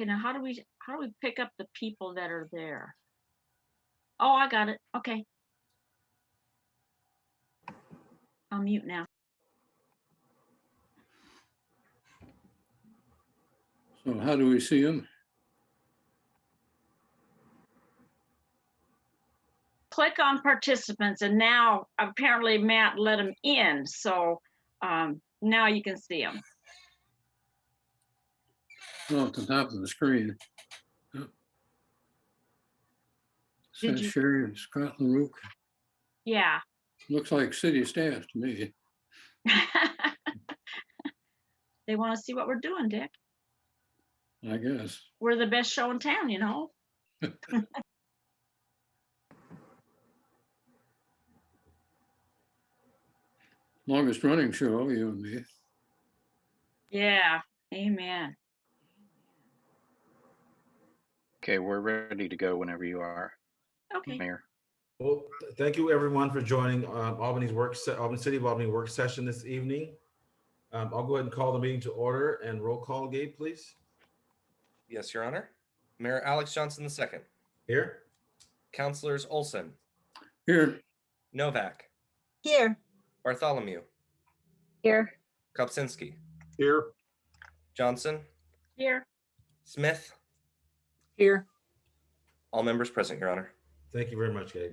Okay, now how do we pick up the people that are there? Oh, I got it. Okay. I'll mute now. So how do we see them? Click on participants, and now apparently Matt let them in. So now you can see them. Oh, at the top of the screen. Yep. Did Says you- Sherry Scott LaRook. Yeah. Looks like city staff to me. They want to see what we're doing, Dick. I guess. We're the best show in town, you know. Longest running show, you and me. Yeah. Amen. Okay, we're ready to go whenever you are, Okay. Mayor. Well, thank you everyone for joining Albany City of Albany work session this evening. I'll go ahead and call the meeting to order and roll call, Gabe, please. Yes, Your Honor. Mayor Alex Johnson II. Here. Councilors Olson, Here. Novak, Here. Bartholomew, Here. Kopczynski, Here. Johnson, Here. Smith. Here. All members present, Your Honor. Thank you very much, Gabe.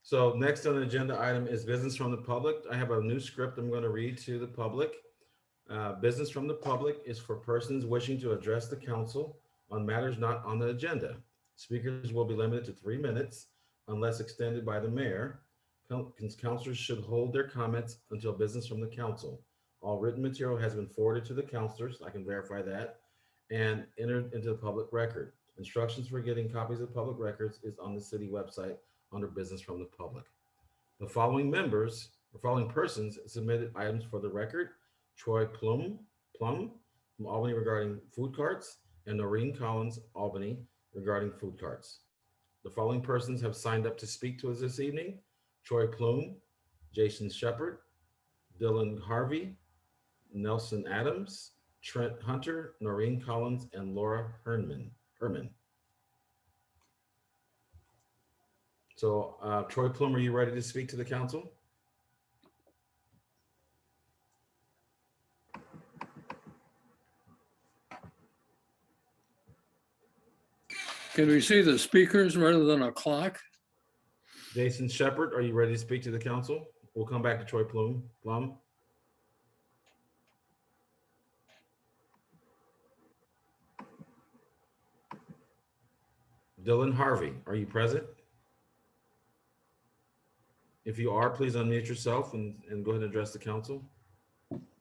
So next on the agenda item is business from the public. I have a new script I'm going to read to the public. Business from the public is for persons wishing to address the council on matters not on the agenda. Speakers will be limited to 3 minutes unless extended by the mayor. Councilors should hold their comments until business from the council. All written material has been forwarded to the councilors, I can verify that, and entered into the public record. Instructions for getting copies of public records is on the city website under business from the public. The following persons submitted items for the record: Troy Plum from Albany regarding food carts, and Noreen Collins, Albany, regarding food carts. The following persons have signed up to speak to us this evening: Troy Plume, Jason Shepard, Dylan Harvey, Nelson Adams, Trent Hunter, Noreen Collins, and Laura Herman. So Troy Plume, are you ready to speak to the council? Can we see the speakers rather than a clock? Jason Shepard, are you ready to speak to the council? We'll come back to Troy Plum. Dylan Harvey, are you present? If you are, please unmute yourself and go ahead and address the council.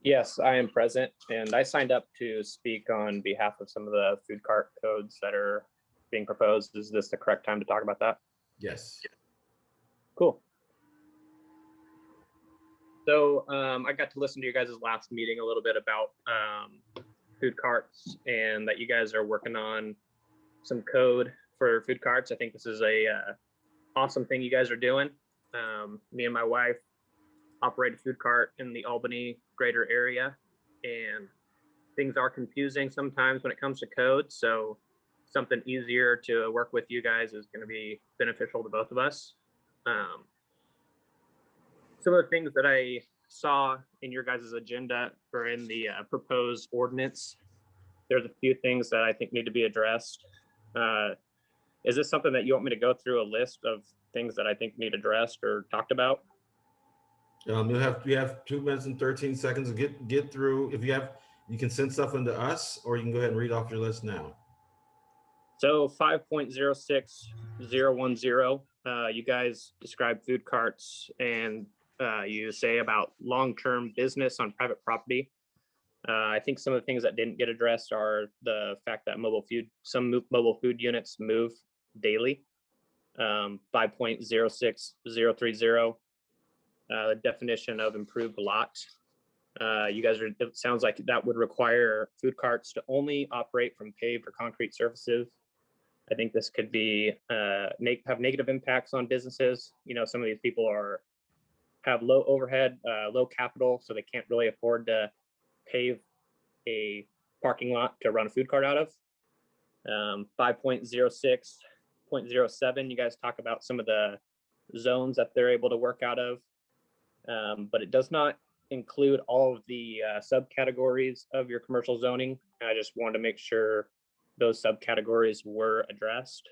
Yes, I am present, and I signed up to speak on behalf of some of the food cart codes that are being proposed. Is this the correct time to talk about that? Yes. Cool. So I got to listen to you guys' last meeting a little bit about food carts, and that you guys are working on some code for food carts. I think this is a awesome thing you guys are doing. Me and my wife operate a food cart in the Albany greater area, and things are confusing sometimes when it comes to code. So something easier to work with you guys is going to be beneficial to both of us. Some of the things that I saw in your guys' agenda or in the proposed ordinance, there's a few things that I think need to be addressed. Is this something that you want me to go through a list of things that I think need addressed or talked about? You have 2 minutes and 13 seconds to get through. If you have, you can send stuff into us, or you can go ahead and read off your list now. So 5.06010, you guys describe food carts, and you say about long-term business on private property. I think some of the things that didn't get addressed are the fact that some mobile food units move daily. 5.06030, the definition of improved lot. You guys it sounds like that would require food carts to only operate from paved or concrete surfaces. I think this could be have negative impacts on businesses. You know, some of these people have low overhead, low capital, so they can't really afford to pave a parking lot to run a food cart out of. 5.06.07, you guys talk about some of the zones that they're able to work out of. But it does not include all of the subcategories of your commercial zoning. I just wanted to make sure those subcategories were addressed.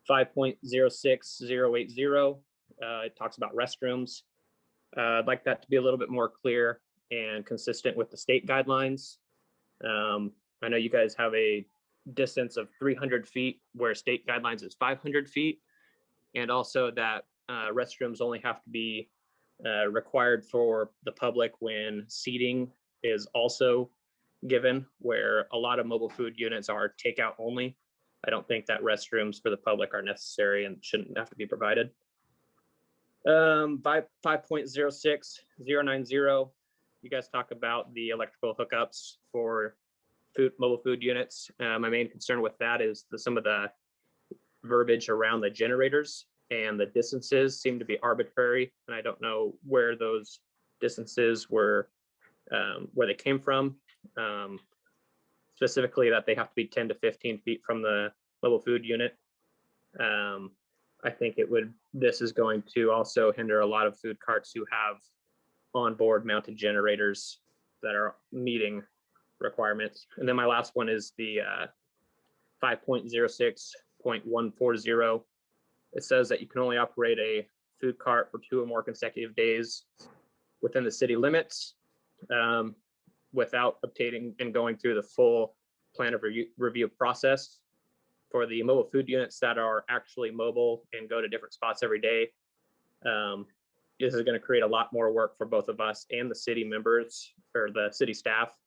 5.06080, it talks about restrooms. I'd like that to be a little bit more clear and consistent with the state guidelines. I know you guys have a distance of 300 feet where state guidelines is 500 feet. And also that restrooms only have to be required for the public when seating is also given, where a lot of mobile food units are takeout only. I don't think that restrooms for the public are necessary and shouldn't have to be provided. 5.06090, you guys talk about the electrical hookups for mobile food units. My main concern with that is some of the verbiage around the generators, and the distances seem to be arbitrary, and I don't know where those distances were, where they came from. Specifically that they have to be 10 to 15 feet from the mobile food unit. I think this is going to also hinder a lot of food carts who have onboard mounted generators that are meeting requirements. And then my last one is the 5.06.140. It says that you can only operate a food cart for 2 or more consecutive days within the city limits, without obtaining and going through the full plan of review process. For the mobile food units that are actually mobile and go to different spots every day, this is going to create a lot more work for both of us and the city members or the city staff,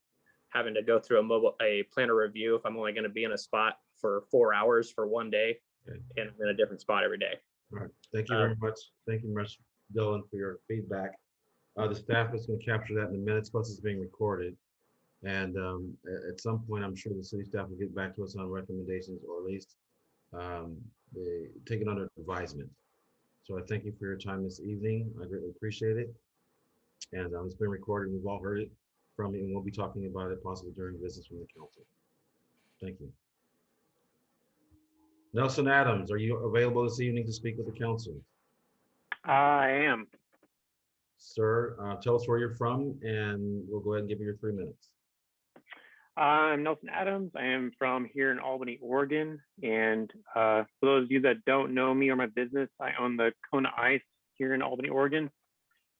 having to go through a planner review if I'm only going to be in a spot for 4 hours for one day. Okay. And I'm in a different spot every day. All right, thank you very much. Thank you much, Dylan, for your feedback. The staff is going to capture that in the minutes, plus it's being recorded. And at some point, I'm sure the city staff will get back to us on recommendations, or at least they take it under advisement. So I thank you for your time this evening. I greatly appreciate it. And it's been recorded. We've all heard it from you, and we'll be talking about it possibly during business from the council. Thank you. Nelson Adams, are you available this evening to speak with the council? I am. Sir, tell us where you're from, and we'll go ahead and give you your 3 minutes. I'm Nelson Adams. I am from here in Albany, Oregon. And for those of you that don't know me or my business, I own the Kona Ice here in Albany, Oregon.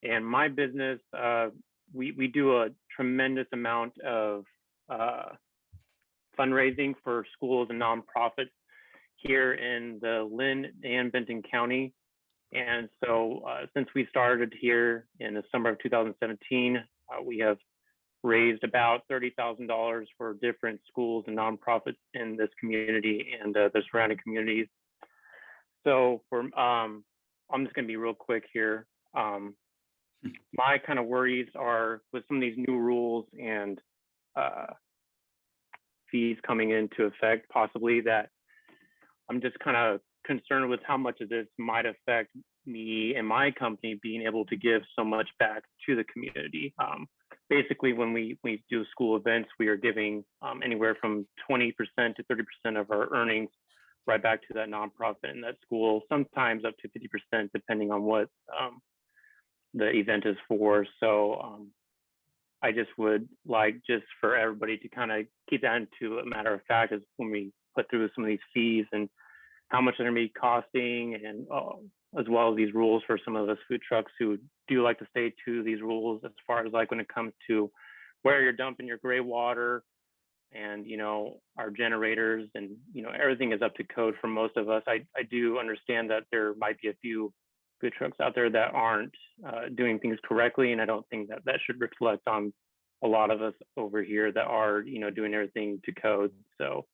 And my business, we do a tremendous amount of fundraising for schools and nonprofits here in the Lynn and Benton County. And so since we started here in the summer of 2017, we have raised about $30,000 for different schools and nonprofits in this community and the surrounding communities. So I'm just going to be real quick here. My kind of worries are with some of these new rules and fees coming into effect, possibly, that I'm just kind of concerned with how much of this might affect me and my company being able to give so much back to the community. Basically, when we do school events, we are giving anywhere from 20% to 30% of our earnings right back to that nonprofit in that school, sometimes up to 50%, depending on what the event is for. So I just would like just for everybody to kind of keep that into a matter of fact, is when we put through some of these fees and how much they're going to be costing, and as well as these rules for some of us food trucks who do like to stay to these rules, as far as like when it comes to where you're dumping your gray water and, you know, our generators, and, you know, everything is up to code for most of us. I do understand that there might be a few food trucks out there that aren't doing things correctly, and I don't think that that should reflect on a lot of us over here that are, you know, doing everything to code. So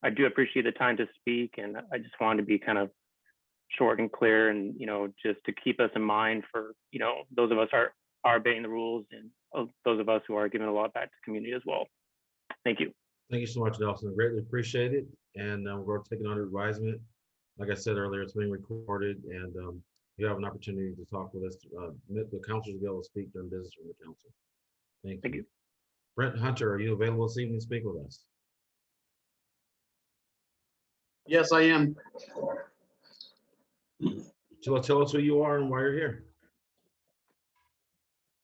I do appreciate the time to speak, and I just wanted to be kind of short and clear, and, you know, just to keep us in mind for, you know, those of us are obeying the rules, and those of us who are giving a lot back to the community as well. Thank you. Thank you so much, Nelson. I greatly appreciate it. And we're going to take it under advisement. Like I said earlier, it's being recorded, and you have an opportunity to talk with us. The council will be able to speak during business from the council. Thank you. You. Brent Hunter, are you available this evening to speak with us? Yes, I am. So tell us who you are and why you're here.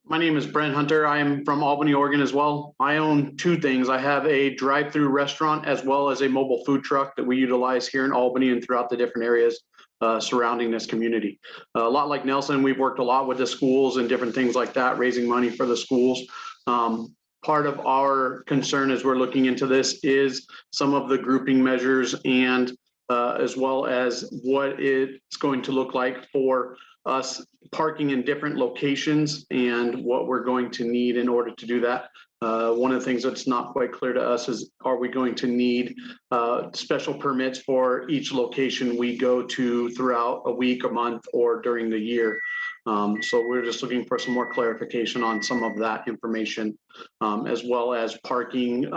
My name is Brent Hunter. I am from Albany, Oregon as well. I own two things. I have a drive-through restaurant as well as a mobile food truck that we utilize here in Albany and throughout the different areas surrounding this community. A lot like Nelson, we've worked a lot with the schools and different things like that, raising money for the schools. Part of our concern as we're looking into this is some of the grouping measures and as well as what it's going to look like for us parking in different locations and what we're going to need in order to do that. One of the things that's not quite clear to us is, are we going to need special permits for each location we go to throughout a week, a month, or during the year? So we're just looking for some more clarification on some of that information, as well as parking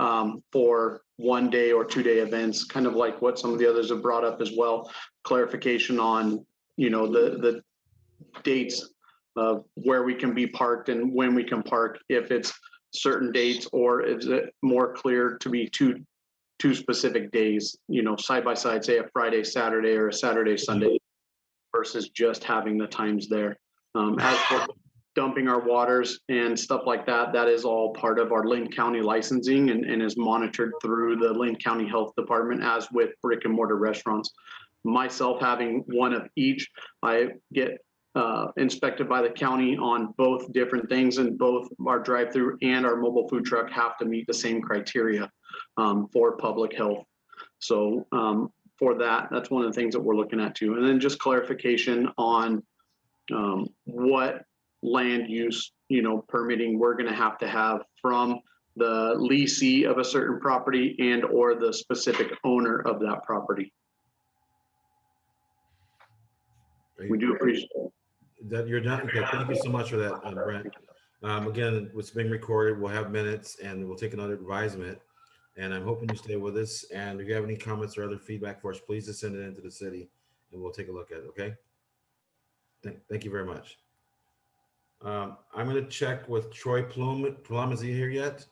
for 1 day or 2 day events, kind of like what some of the others have brought up as well. Clarification on, the dates of where we can be parked and when we can park, if it's certain dates, or is it more clear to be two specific days, side by side, say a Friday, Saturday, or a Saturday, Sunday, versus just having the times there. As for dumping our waters and stuff like that, that is all part of our Lynn County licensing and is monitored through the Lynn County Health Department, as with brick and mortar restaurants. Myself having one of each, I get inspected by the county on both different things, and both our drive-through and our mobile food truck have to meet the same criteria for public health. So for that's one of the things that we're looking at too. And then just clarification on what land use, permitting we're going to have from the leasee of a certain property and or the specific owner of that property. We do appreciate that you're done. Okay, thank you so much for that, Brent. Again, it's being recorded. We'll have minutes and we'll take another advisement. And I'm hoping you stay with us. And if you have any comments or other feedback for us, please just send it into the city and we'll take a look at it. Okay. Thank you very much. I'm going to check with Troy Plum. Plum, is he here yet?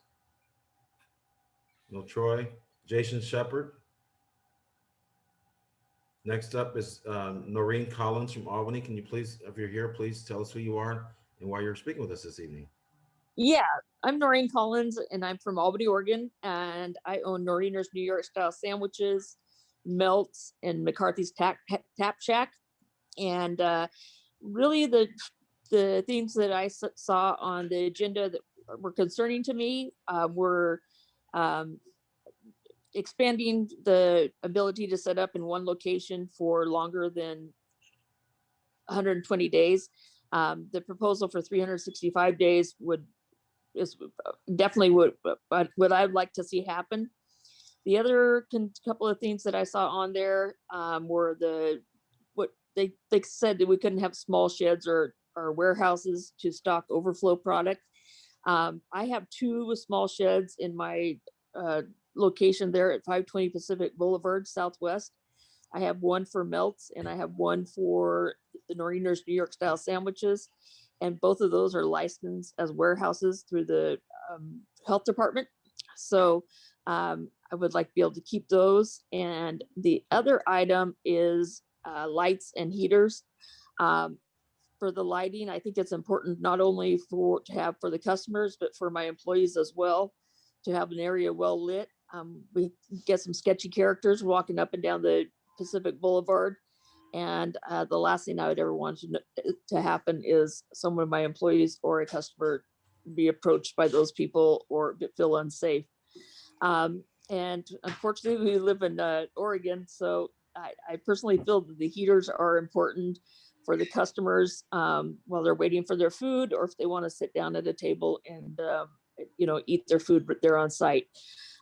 No, Troy. Jason Shepard. Next up is Noreen Collins from Albany. Can you please, if you're here, please tell us who you are and why you're speaking with us this evening. Yeah, I'm Noreen Collins and I'm from Albany, Oregon, and I own Noreener's New York style sandwiches, Melts, and McCarthy's Tap Shack. And really the things that I saw on the agenda that were concerning to me were expanding the ability to set up in one location for longer than 120 days. The proposal for 365 days is definitely what I'd like to see happen. The other couple of things that I saw on there were what they said that we couldn't have small sheds or warehouses to stock overflow product. I have 2 small sheds in my location there at 520 Pacific Boulevard Southwest. I have one for Melts and I have one for the Noreener's New York style sandwiches. And both of those are licensed as warehouses through the health department. So I would like to be able to keep those. And the other item is lights and heaters. For the lighting, I think it's important not only to have for the customers, but for my employees as well, to have an area well lit. We get some sketchy characters walking up and down the Pacific Boulevard. And the last thing I would ever want to happen is someone of my employees or a customer be approached by those people or feel unsafe. And unfortunately, we live in Oregon, so I personally feel that the heaters are important for the customers while they're waiting for their food, or if they want to sit down at a table and eat their food there on site.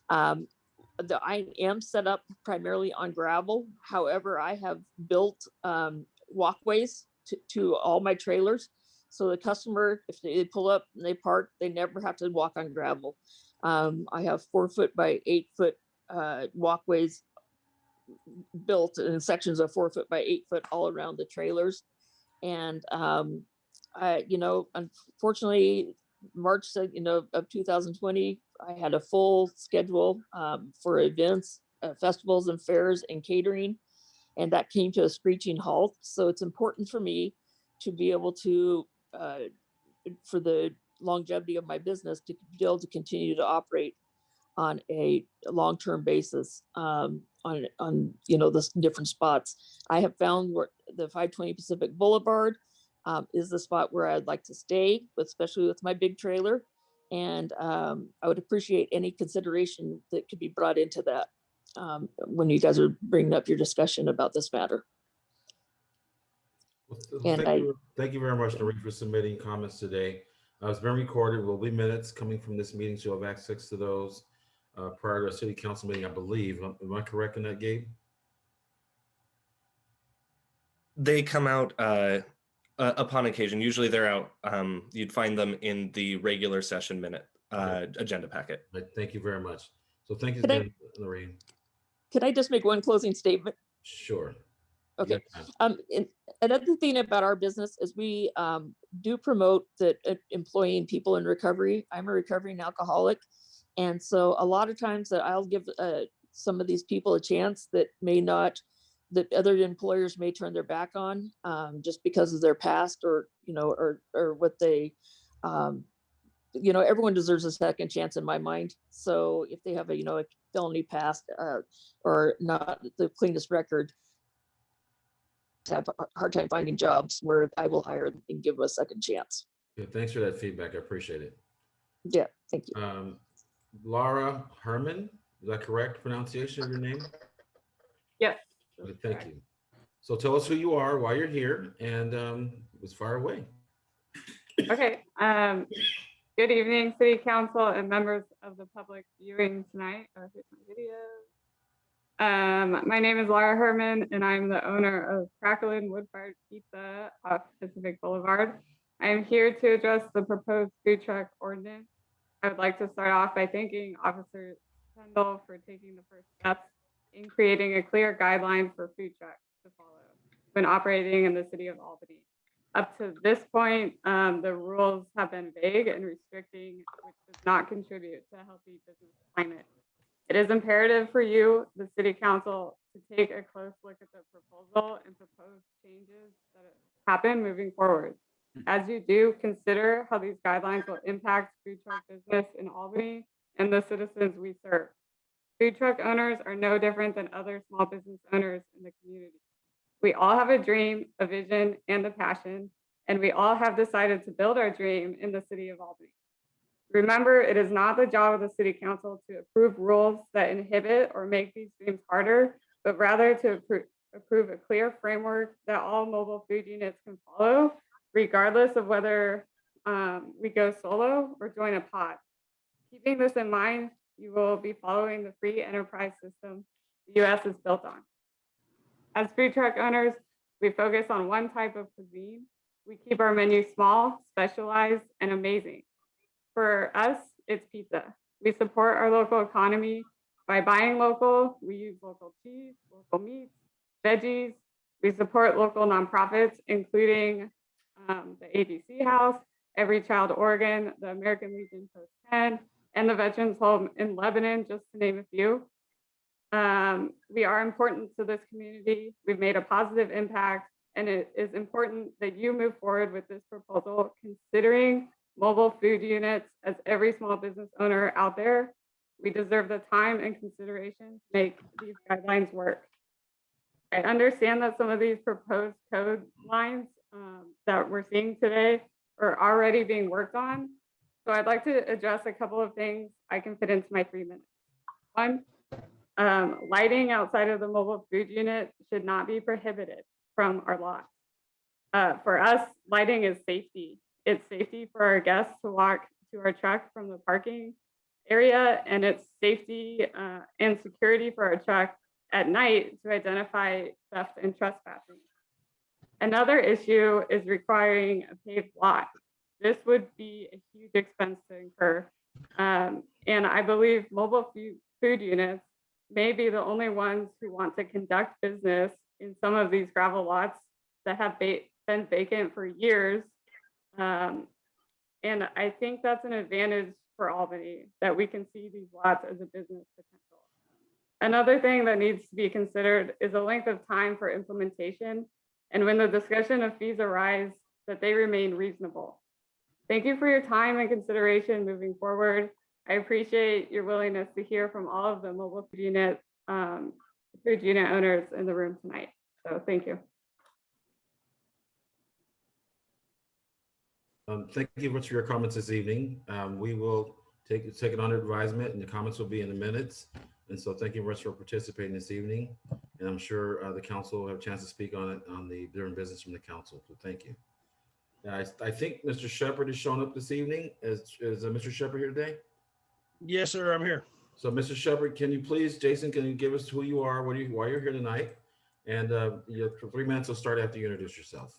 I am set up primarily on gravel. However, I have built walkways to all my trailers. So the customer, if they pull up and they park, they never have to walk on gravel. I have 4 foot by 8 foot walkways built in sections of 4 foot by 8 foot all around the trailers. And, unfortunately, March, of 2020, I had a full schedule for events festivals and fairs and catering. And that came to a screeching halt. So it's important for me to be able to, for the longevity of my business, to be able to continue to operate on a long-term basis, on the different spots. I have found where the 520 Pacific Boulevard is the spot where I'd like to stay, especially with my big trailer. And I would appreciate any consideration that could be brought into that when you guys are bringing up your discussion about this matter. Well, And thank you very much, Noreen, for submitting comments today. It's been recorded. Will be minutes coming from this meeting, so you'll have access to those prior to a city council meeting, I believe. Am I correct in that, Gabe? They come out upon occasion. Usually they're out. You'd find them in the regular session minute agenda packet. Right, thank you very much. So thank you Could I- again, Noreen. Could I just make one closing statement? Sure. Okay. Yeah. And another thing about our business is we do promote that employing people in recovery. I'm a recovering alcoholic. And so a lot of times that I'll give some of these people a chance that may not, that other employers may turn their back on just because of their past or what they, everyone deserves a second chance in my mind. So if they have a felony past or not the cleanest record, have a hard time finding jobs where I will hire them and give them a second chance. Yeah, thanks for that feedback. I appreciate it. Yeah, thank you. Laura Herman, is that correct pronunciation of your name? Yes. Okay, thank you. So tell us who you are, why you're here, and let's fire away. Okay. Good evening, City Council and members of the public viewing tonight. Oh, here's my video. My name is Laura Herman, and I'm the owner of Crackling Wood-Fired Pizza off Pacific Boulevard. I am here to address the proposed food truck ordinance. I would like to start off by thanking Officer Kendall for taking the first steps in creating a clear guideline for food trucks to follow when operating in the city of Albany. Up to this point, the rules have been vague and restricting, which does not contribute to a healthy business climate. It is imperative for you, the City Council, to take a close look at the proposal and propose changes that happen moving forward. As you do, consider how these guidelines will impact food truck business in Albany and the citizens we serve. Food truck owners are no different than other small business owners in the community. We all have a dream, a vision, and a passion, and we all have decided to build our dream in the city of Albany. Remember, it is not the job of the City Council to approve rules that inhibit or make these dreams harder, but rather to approve a clear framework that all mobile food units can follow, regardless of whether we go solo or join a pod. Keeping this in mind, you will be following the free enterprise system the US is built on. As food truck owners, we focus on one type of cuisine. We keep our menu small, specialized, and amazing. For us, it's pizza. We support our local economy by buying local. We use local cheese, local meats, veggies. We support local nonprofits, including the ABC House, Every Child Oregon, the American Legion Post 10, and the Veterans Home in Lebanon, just to name a few. We are important to this community. We've made a positive impact, and it is important that you move forward with this proposal, considering mobile food units as every small business owner out there. We deserve the time and consideration to make these guidelines work. I understand that some of these proposed code lines that we're seeing today are already being worked on. So I'd like to address a couple of things I can fit into my 3 minutes. One, lighting outside of the mobile food unit should not be prohibited from our lots. For us, lighting is safety. It's safety for our guests to walk to our truck from the parking area, and it's safety and security for our truck at night to identify theft and trespassing. Another issue is requiring a paved lot. This would be a huge expense to incur. And I believe mobile food units may be the only ones who want to conduct business in some of these gravel lots that have been vacant for years. And I think that's an advantage for Albany, that we can see these lots as a business potential. Another thing that needs to be considered is the length of time for implementation, and when the discussion of fees arise, that they remain reasonable. Thank you for your time and consideration moving forward. I appreciate your willingness to hear from all of the mobile food unit owners in the room tonight. So thank you. Thank you much for your comments this evening. We will take it under advisement, and the comments will be in the minutes. And so thank you much for participating this evening. And I'm sure the council will have a chance to speak on it during business from the council. So thank you. I think Mr. Shepherd is showing up this evening. Is Mr. Shepherd here today? Yes, sir, I'm here. So Mr. Shepherd, can you please, Jason, can you give us who you are, why you're here tonight? And for 3 minutes, will start after you introduce yourself.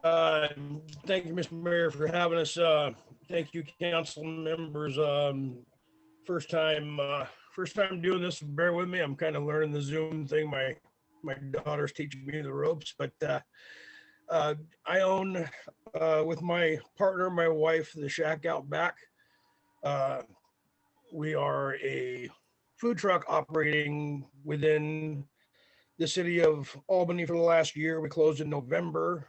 Thank you, Mr. Mayor, for having us. Thank you, council members. First time doing this. Bear with me. I'm kind of learning the Zoom thing. My daughter's teaching me the ropes, but I own with my partner, my wife, the Shack Out Back. We are a food truck operating within the city of Albany for the last year. We closed in November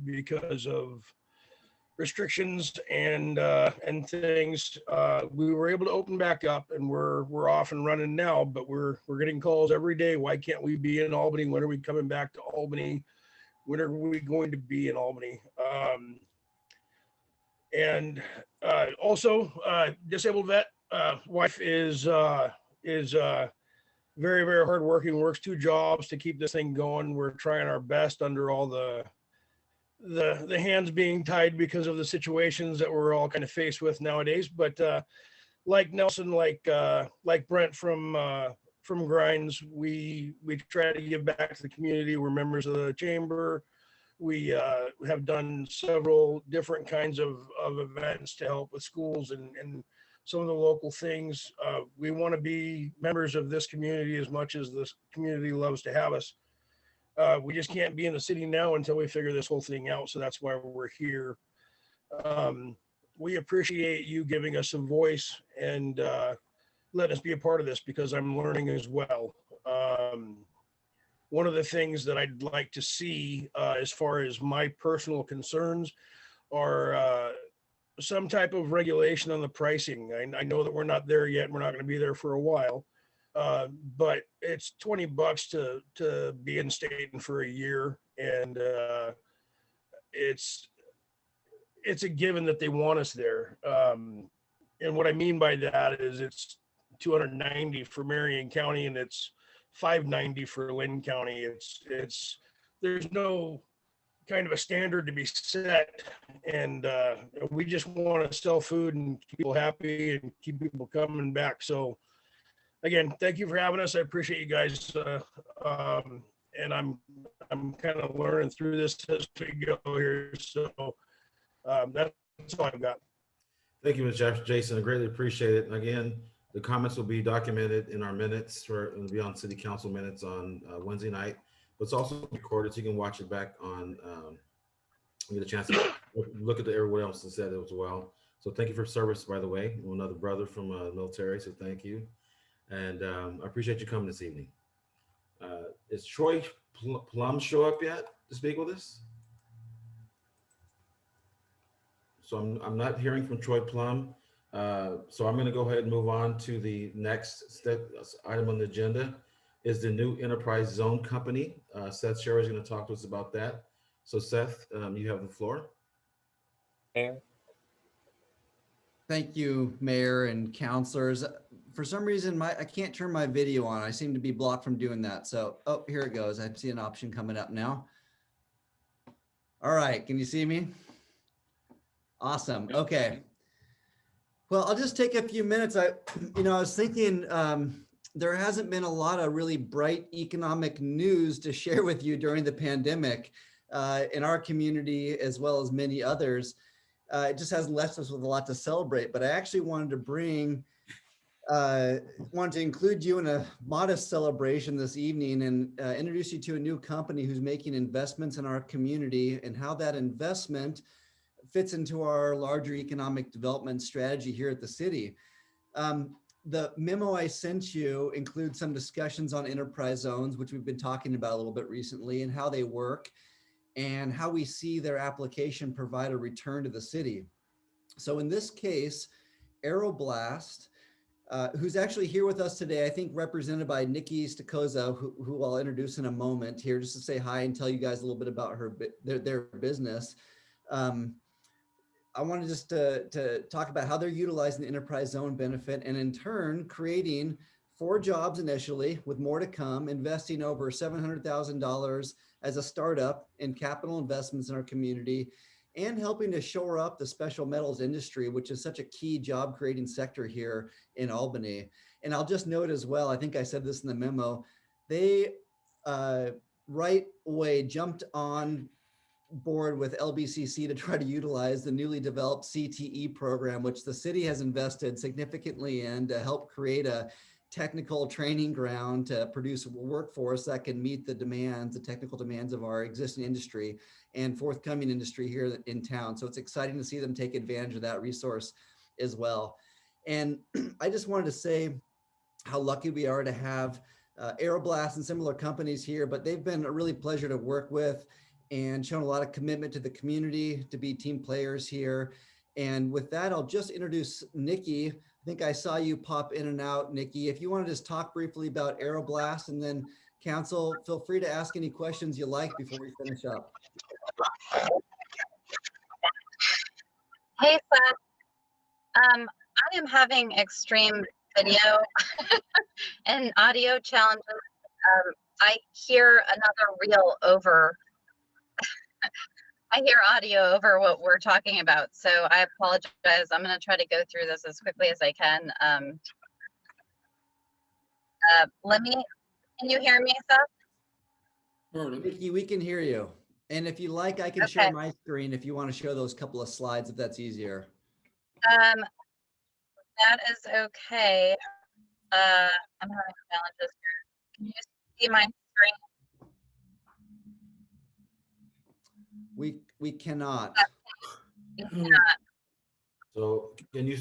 because of restrictions and things. We were able to open back up, and we're off and running now, but we're getting calls every day. Why can't we be in Albany? When are we coming back to Albany? When are we going to be in Albany? And also disabled vet. Wife is very, very hardworking, works 2 jobs to keep this thing going. We're trying our best under all the hands being tied because of the situations that we're all kind of faced with nowadays. But like Nelson, like Brent from Grinds, we try to give back to the community. We're members of the chamber. We have done several different kinds of events to help with schools and some of the local things. We want to be members of this community as much as this community loves to have us. We just can't be in the city now until we figure this whole thing out. So that's why we're here. We appreciate you giving us a voice and letting us be a part of this, because I'm learning as well. One of the things that I'd like to see as far as my personal concerns are some type of regulation on the pricing. I know that we're not there yet. We're not going to be there for a while, but it's $20 to be in Staten for a year, and it's a given that they want us there. And what I mean by that is it's $290 for Marion County, and it's $590 for Lynn County. It's there's no kind of a standard to be set, and we just want to sell food and keep people happy and keep people coming back. So again, thank you for having us. I appreciate you guys, and I'm kind of learning through this as we go here. So that's all I've got. Thank you, Mr. Jason. I greatly appreciate it. And again, the comments will be documented in our minutes, it'll be on city council minutes on Wednesday night. But it's also recorded, so you can watch it back on, get a chance to look at everyone else that said it as well. So thank you for service, by the way. Another brother from the military, so thank you. And I appreciate you coming this evening. Is Troy Plum show up yet to speak with us? So I'm not hearing from Troy Plum. So I'm going to go ahead and move on to the next item on the agenda is the new enterprise zone company. Seth Sherry is going to talk to us about that. So Seth, you have the floor. Thank you, Mayor and councilors. For some reason, I can't turn my video on. I seem to be blocked from doing that. So, oh, here it goes. I see an option coming up now. All right, can you see me? Awesome. Okay. Well, I'll just take a few minutes. I was thinking there hasn't been a lot of really bright economic news to share with you during the pandemic in our community, as well as many others. It just hasn't left us with a lot to celebrate, but I actually wanted to include you in a modest celebration this evening and introduce you to a new company who's making investments in our community and how that investment fits into our larger economic development strategy here at the city. the memo I sent you includes some discussions on enterprise zones, which we've been talking about a little bit recently, and how they work and how we see their application provide a return to the city. So in this case, Aeroblast, who's actually here with us today, I think represented by Nikki Stokoza, who I'll introduce in a moment here, just to say hi and tell you guys a little bit about their business. I wanted just to talk about how they're utilizing the enterprise zone benefit and in turn creating 4 jobs initially with more to come, investing over $700,000 as a startup in capital investments in our community and helping to shore up the special metals industry, which is such a key job creating sector here in Albany. And I'll just note as well, I think I said this in the memo, they right away jumped on board with LBCC to try to utilize the newly developed CTE program, which the city has invested significantly in to help create a technical training ground to produce a workforce that can meet the demands, the technical demands of our existing industry and forthcoming industry here in town. So it's exciting to see them take advantage of that resource as well. And I just wanted to say how lucky we are to have Aeroblast and similar companies here, but they've been a really pleasure to work with and shown a lot of commitment to the community, to be team players here. And with that, I'll just introduce Nikki. I think I saw you pop in and out, Nikki. If you want to just talk briefly about Aeroblast, and then council, feel free to ask any questions you like before we finish up. Hey, Seth. I am having extreme video and audio challenges. I hear another reel over. I hear audio over what we're talking about, so I apologize. I'm going to try to go through this as quickly as I can. Can you hear me, Seth? Nikki, we can hear you. And if you like, I can share my screen if you want to show those couple of slides, if that's easier. That is okay. I'm having challenges here. Can you see my screen? We cannot. So can you,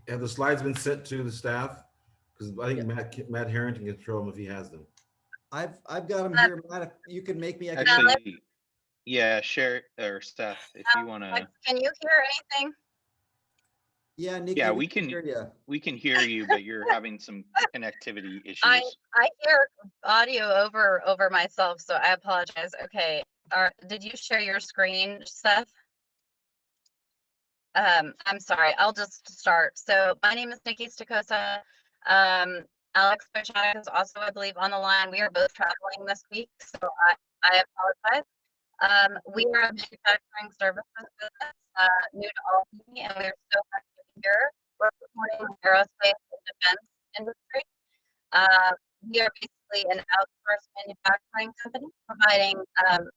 have the slides been sent to the staff? Because I think Matt Harrington can throw them if he has them. I've got them here, Matt. If you can make me. Actually, yeah, share or Steph, if you want to. Can you hear anything? Yeah, Nikki, yeah, we can hear you, but you're having some connectivity issues. I hear audio over myself, so I apologize. Okay, did you share your screen, Seth? I'm sorry, I'll just start. So my name is Nikki Stokoza. Alex Bochanek is also, I believe, on the line. We are both traveling this week, so I apologize. We are a manufacturing services business, new to Albany, and we're so happy to be here. We're supporting the aerospace and defense industry. We are basically an outsourced manufacturing company providing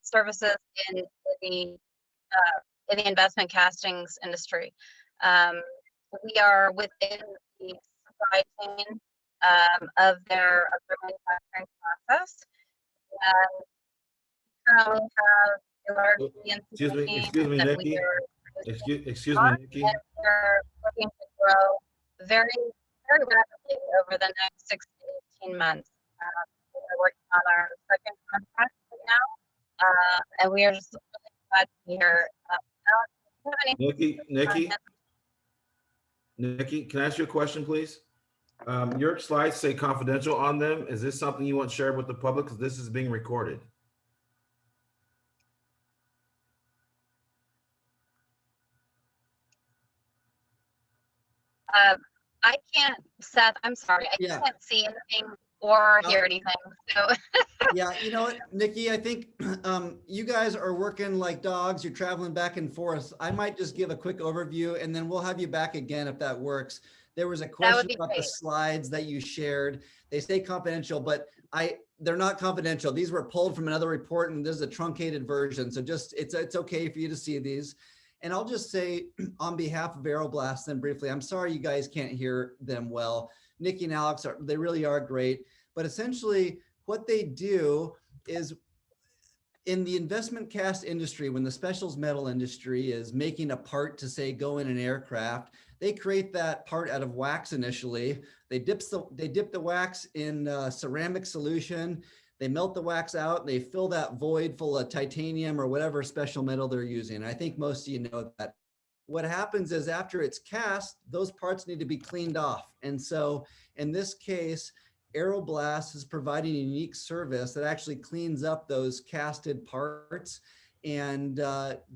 services in the investment castings industry. We are within the supply chain of their manufacturing process. Currently have a large excuse me, Nikki. Excuse me, Nikki. We're looking to grow very, very rapidly over the next 6 to 18 months. We're working on our second contract right now, and we are just really glad to be here. Nikki, can I ask you a question, please? Your slides say confidential on them. Is this something you want shared with the public? Because this is being recorded. I can't, Seth, I'm sorry. I can't see anything or hear anything. So yeah, you know what, Nikki, I think you guys are working like dogs. You're traveling back and forth. I might just give a quick overview and then we'll have you back again if that works. There was a question about the slides that you shared. They say confidential, but they're not confidential. These were pulled from another report and this is a truncated version. So just, it's okay for you to see these. And I'll just say on behalf of Aeroblast then briefly, I'm sorry you guys can't hear them well. Nikki and Alex, they really are great. But essentially what they do is in the investment cast industry, when the specials metal industry is making a part to say go in an aircraft, they create that part out of wax initially. They dip the wax in ceramic solution. They melt the wax out and they fill that void full of titanium or whatever special metal they're using. I think most of you know that. What happens is after it's cast, those parts need to be cleaned off. And so in this case, Aeroblast is providing a unique service that actually cleans up those casted parts and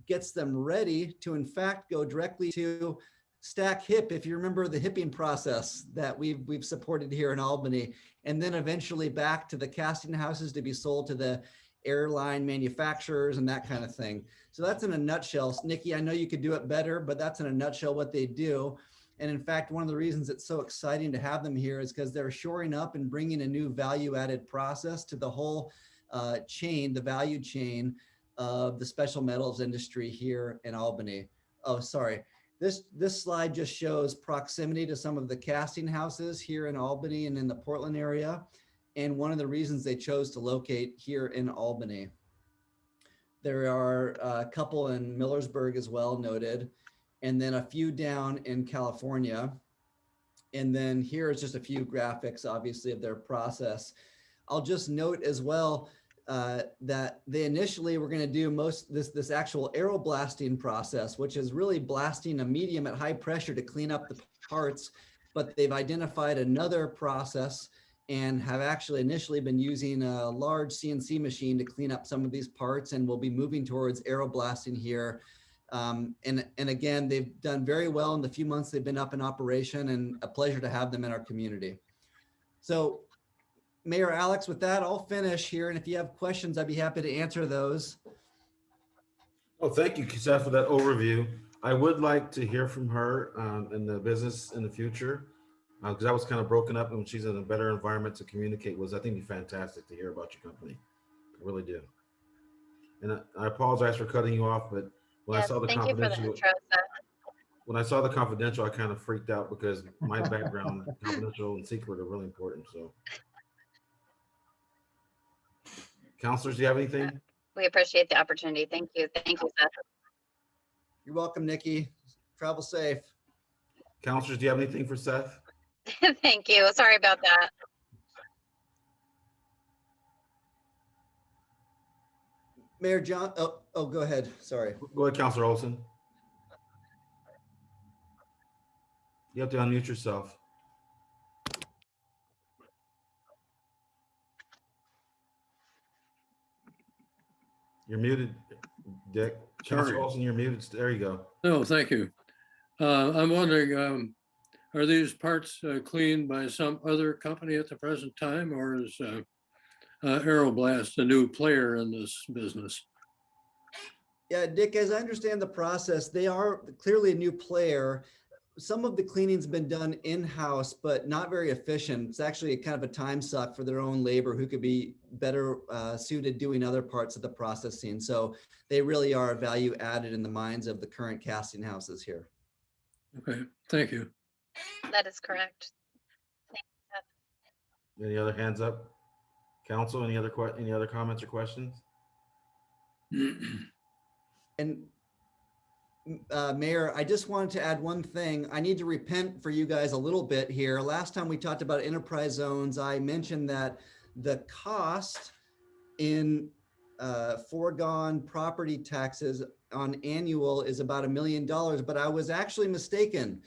gets them ready to, in fact, go directly to stack hip, if you remember the hipping process that we've supported here in Albany, and then eventually back to the casting houses to be sold to the airline manufacturers and that kind of thing. So that's in a nutshell. Nikki, I know you could do it better, but that's in a nutshell what they do. And in fact, one of the reasons it's so exciting to have them here is because they're shoring up and bringing a new value-added process to the whole chain, the value chain of the special metals industry here in Albany. Oh, sorry. This slide just shows proximity to some of the casting houses here in Albany and in the Portland area, and one of the reasons they chose to locate here in Albany. There are a couple in Millersburg as well noted, and then a few down in California. And then here is just a few graphics, obviously, of their process. I'll just note as well that they initially were going to do this actual aeroblasting process, which is really blasting a medium at high pressure to clean up the parts, but they've identified another process and have actually initially been using a large CNC machine to clean up some of these parts, and will be moving towards aeroblasting here. And again, they've done very well in the few months they've been up in operation, and a pleasure to have them in our community. So Mayor Alex, with that, I'll finish here. And if you have questions, I'd be happy to answer those. Oh, thank you, Seth, for that overview. I would like to hear from her in the business in the future, because I was kind of broken up, and when she's in a better environment to communicate with, I think it'd be fantastic to hear about your company. I really do. And I apologize for cutting you off, but when I saw the confidential, when I saw the confidential, I kind of freaked out because my background, confidential and secret, are really important. So, counselors, do you have anything? We appreciate the opportunity. Thank you. Thank you, Seth. You're welcome, Nikki. Travel safe. Counselors, do you have anything for Seth? Thank you. Sorry about that. Mayor John, oh, go ahead. Sorry. Go ahead, Counselor Olson. You have to unmute yourself. You're muted, Dick. Counselor Olson, you're muted. There you go. No, thank you. I'm wondering, are these parts cleaned by some other company at the present time, or is Aeroblast a new player in this business? Yeah, Dick, as I understand the process, they are clearly a new player. Some of the cleaning's been done in-house, but not very efficient. It's actually kind of a time suck for their own labor, who could be better suited doing other parts of the processing. So they really are value added in the minds of the current casting houses here. Okay, thank you. That is correct. Thank you, Seth. Any other hands up? Council, any other comments or questions? And Mayor, I just wanted to add one thing. I need to repent for you guys a little bit here. Last time we talked about enterprise zones, I mentioned that the cost in foregone property taxes on annual is about $1 million, but I was actually mistaken.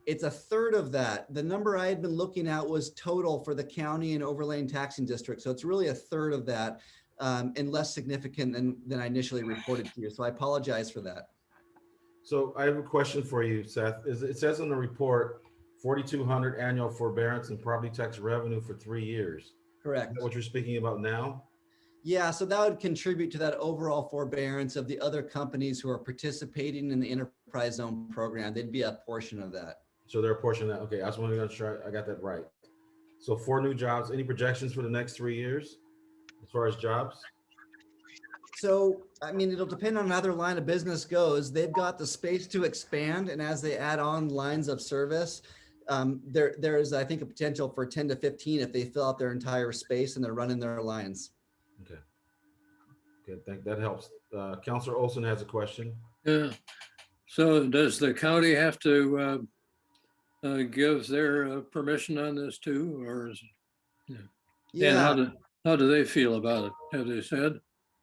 It's a third of that. The number I had been looking at was total for the county and overlaying taxing district. So it's really a third of that, and less significant than I initially reported to you. So I apologize for that. So I have a question for you, Seth. It says in the report, 4,200 annual forbearance and property tax revenue for 3 years. Correct. Is that what you're speaking about now? Yeah, so that would contribute to that overall forbearance of the other companies who are participating in the enterprise zone program. They'd be a portion of that. So they're a portion of that. Okay, I just want to make sure I got that right. So 4 new jobs. Any projections for the next 3 years as far as jobs? So, I mean, it'll depend on how their line of business goes. They've got the space to expand, and as they add on lines of service, there is, I think, a potential for 10 to 15 if they fill out their entire space and they're running their lines. Okay. Good. That helps. Councilor Olson has a question. Yeah. So does the county have to give their permission on this too, or is, and Yeah, how do they feel about it? Have they said?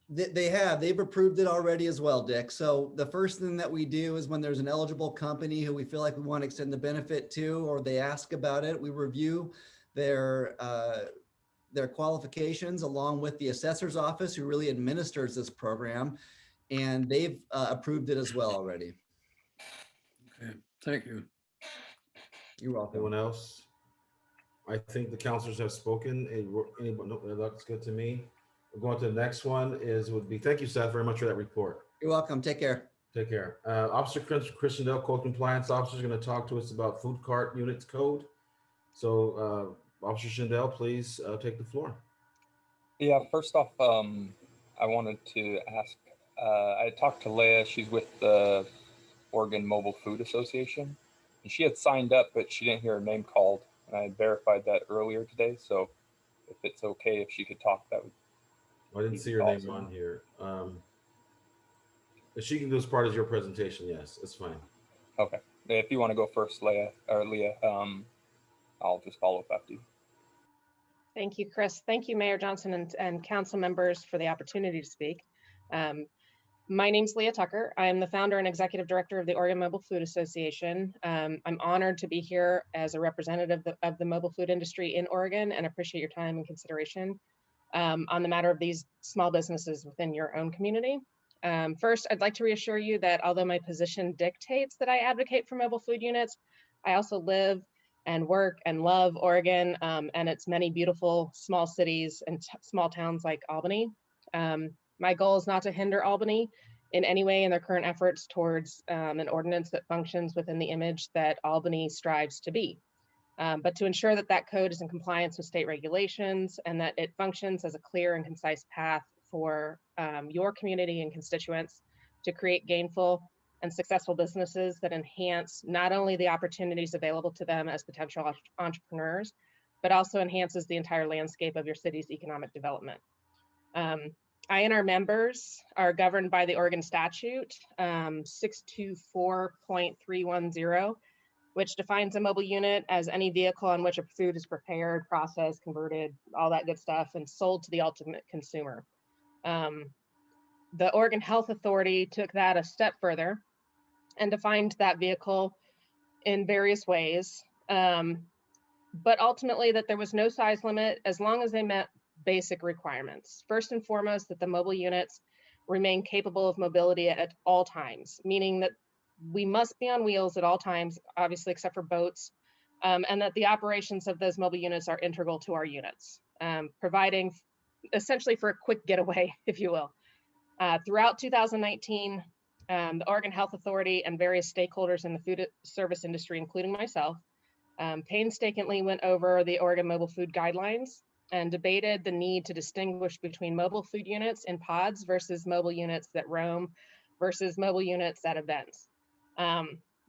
they've approved it already as well, Dick. So the first thing that we do is when there's an eligible company who we feel like we want to extend the benefit to, or they ask about it, we review their qualifications along with the assessor's office who really administers this program, and they've approved it as well already. Okay, thank you. You're welcome. Anyone else? I think the counselors have spoken. Anyone? No, that looks good to me. We're going to the next one would be, thank you, Seth, very much for that report. You're welcome. Take care. Take care. Officer Christian Dell, Code Compliance Officer, is going to talk to us about food cart units code. So Officer Shindell, please take the floor. Yeah, first off, I wanted to ask, I talked to Leah, she's with the Oregon Mobile Food Association, and she had signed up, but she didn't hear her name called, and I had verified that earlier today, so if it's okay if she could talk, that would I didn't see her name on here. If she can do as part of your presentation, yes, it's fine. Okay. If you want to go first, Leah, I'll just follow up after you. Thank you, Chris. Thank you, Mayor Johnson and council members for the opportunity to speak. My name's Leah Tucker. I am the founder and executive director of the Oregon Mobile Food Association. I'm honored to be here as a representative of the mobile food industry in Oregon and appreciate your time and consideration on the matter of these small businesses within your own community. First, I'd like to reassure you that although my position dictates that I advocate for mobile food units, I also live and work and love Oregon and its many beautiful small cities and small towns like Albany. My goal is not to hinder Albany in any way in their current efforts towards an ordinance that functions within the image that Albany strives to be. But to ensure that that code is in compliance with state regulations and that it functions as a clear and concise path for your community and constituents to create gainful and successful businesses that enhance not only the opportunities available to them as potential entrepreneurs, but also enhances the entire landscape of your city's economic development. I and our members are governed by the Oregon statute 624.310, which defines a mobile unit as any vehicle on which a food is prepared, processed, converted, all that good stuff, and sold to the ultimate consumer. The Oregon Health Authority took that a step further and defined that vehicle in various ways, but ultimately that there was no size limit as long as they met basic requirements. First and foremost, that the mobile units remain capable of mobility at all times, meaning that we must be on wheels at all times, obviously except for boats, and that the operations of those mobile units are integral to our units, providing essentially for a quick getaway, if you will. Throughout 2019, the Oregon Health Authority and various stakeholders in the food service industry, including myself, painstakingly went over the Oregon Mobile Food Guidelines and debated the need to distinguish between mobile food units in pods versus mobile units that roam versus mobile units at events.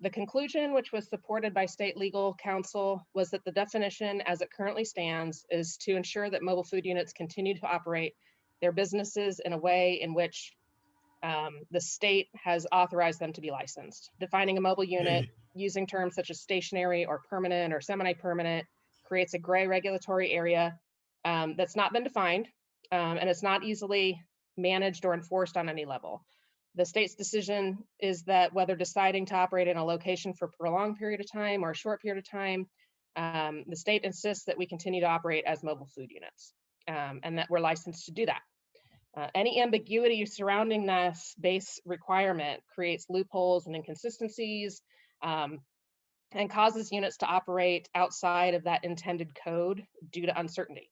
The conclusion, which was supported by state legal counsel, was that the definition as it currently stands is to ensure that mobile food units continue to operate their businesses in a way in which the state has authorized them to be licensed. Defining a mobile unit using terms such as stationary or permanent or semi-permanent creates a gray regulatory area that's not been defined, and it's not easily managed or enforced on any level. The state's decision is that whether deciding to operate in a location for a prolonged period of time or a short period of time, the state insists that we continue to operate as mobile food units and that we're licensed to do that. Any ambiguity surrounding this base requirement creates loopholes and inconsistencies and causes units to operate outside of that intended code due to uncertainty.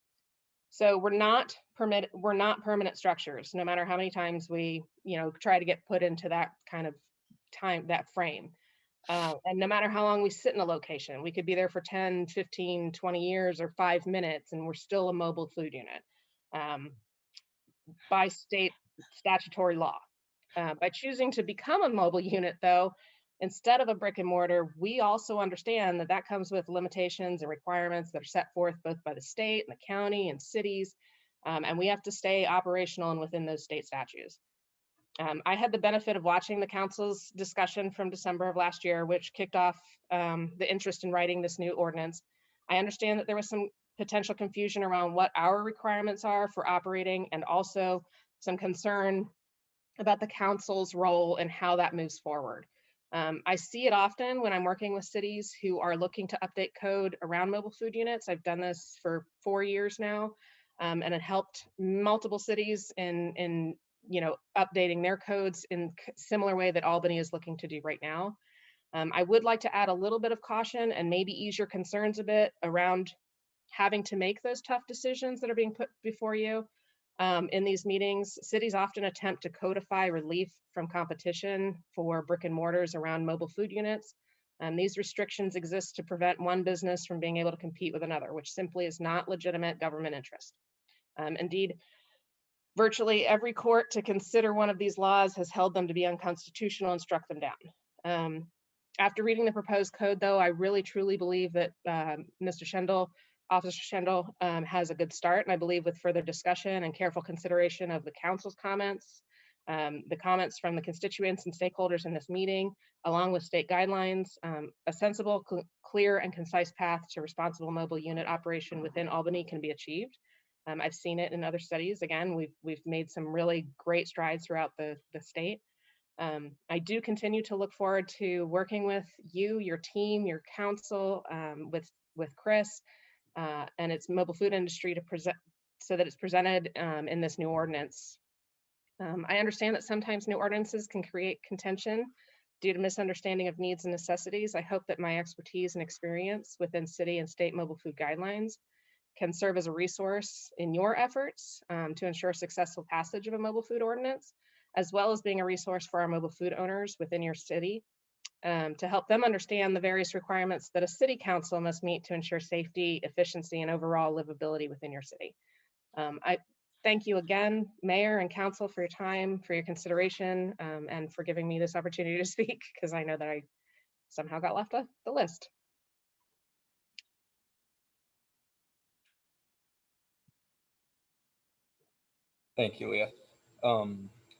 So we're not permanent structures, no matter how many times we, try to get put into that kind of time, that frame. And no matter how long we sit in a location, we could be there for 10, 15, 20 years or 5 minutes, and we're still a mobile food unit by state statutory law. By choosing to become a mobile unit, though, instead of a brick and mortar, we also understand that that comes with limitations and requirements that are set forth both by the state and the county and cities, and we have to stay operational and within those state statutes. I had the benefit of watching the council's discussion from December of last year, which kicked off the interest in writing this new ordinance. I understand that there was some potential confusion around what our requirements are for operating, and also some concern about the council's role and how that moves forward. I see it often when I'm working with cities who are looking to update code around mobile food units. I've done this for 4 years now, and it helped multiple cities in updating their codes in similar way that Albany is looking to do right now. I would like to add a little bit of caution and maybe ease your concerns a bit around having to make those tough decisions that are being put before you. In these meetings, cities often attempt to codify relief from competition for brick and mortars around mobile food units. These restrictions exist to prevent one business from being able to compete with another, which simply is not legitimate government interest. Indeed, virtually every court to consider one of these laws has held them to be unconstitutional and struck them down. After reading the proposed code, though, I really truly believe that Mr. Schendel, Officer Schendel, has a good start, and I believe with further discussion and careful consideration of the council's comments, the comments from the constituents and stakeholders in this meeting, along with state guidelines, a sensible, clear, and concise path to responsible mobile unit operation within Albany can be achieved. I've seen it in other studies. Again, we've made some really great strides throughout the state. I do continue to look forward to working with you, your team, your council, with Chris and its mobile food industry to present so that it's presented in this new ordinance. I understand that sometimes new ordinances can create contention due to misunderstanding of needs and necessities. I hope that my expertise and experience within city and state mobile food guidelines can serve as a resource in your efforts to ensure successful passage of a mobile food ordinance, as well as being a resource for our mobile food owners within your city to help them understand the various requirements that a city council must meet to ensure safety, efficiency, and overall livability within your city. I thank you again, Mayor and Council, for your time, for your consideration, and for giving me this opportunity to speak, because I know that I somehow got left off the list. Thank you, Leah.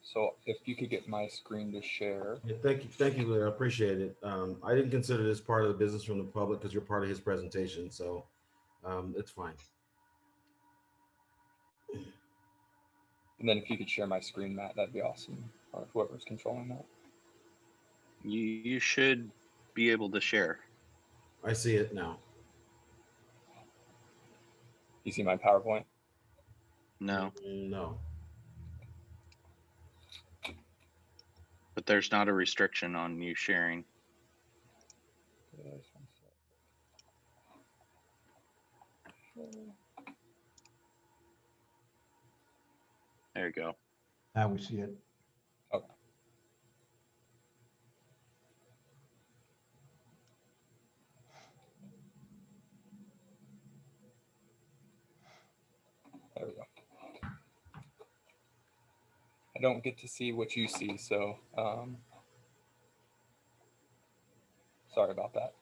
So if you could get my screen to share. Yeah, thank you, Leah. I appreciate it. I didn't consider this part of the business from the public because you're part of his presentation, so it's fine. And then if you could share my screen, Matt, that'd be awesome. Or whoever's controlling that. You should be able to share. I see it now. You see my PowerPoint? No, No. but there's not a restriction on you sharing. There you go. Now we see it. Okay. There we go. I don't get to see what you see, so sorry about that.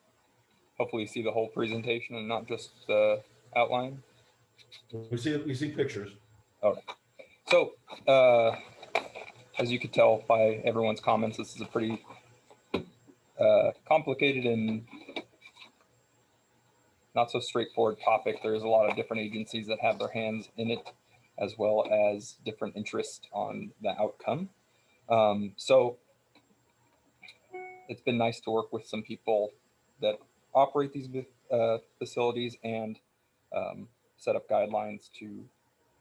Hopefully you see the whole presentation and not just the outline. We see pictures. Okay. So as you could tell by everyone's comments, this is a pretty complicated and not so straightforward topic. There's a lot of different agencies that have their hands in it, as well as different interests on the outcome. So it's been nice to work with some people that operate these facilities and set up guidelines to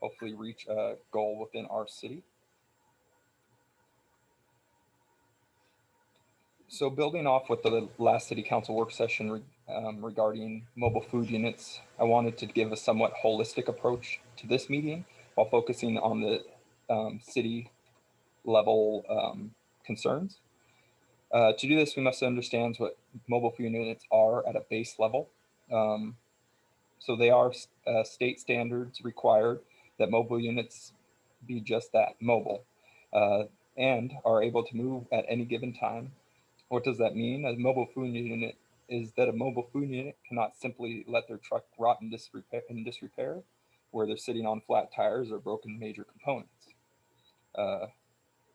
hopefully reach a goal within our city. So building off with the last city council work session regarding mobile food units, I wanted to give a somewhat holistic approach to this meeting while focusing on the city level concerns. To do this, we must understand what mobile food units are at a base level. So they are state standards required that mobile units be just that, mobile, and are able to move at any given time. What does that mean? A mobile food unit is that a mobile food unit cannot simply let their truck rot in disrepair, where they're sitting on flat tires or broken major components.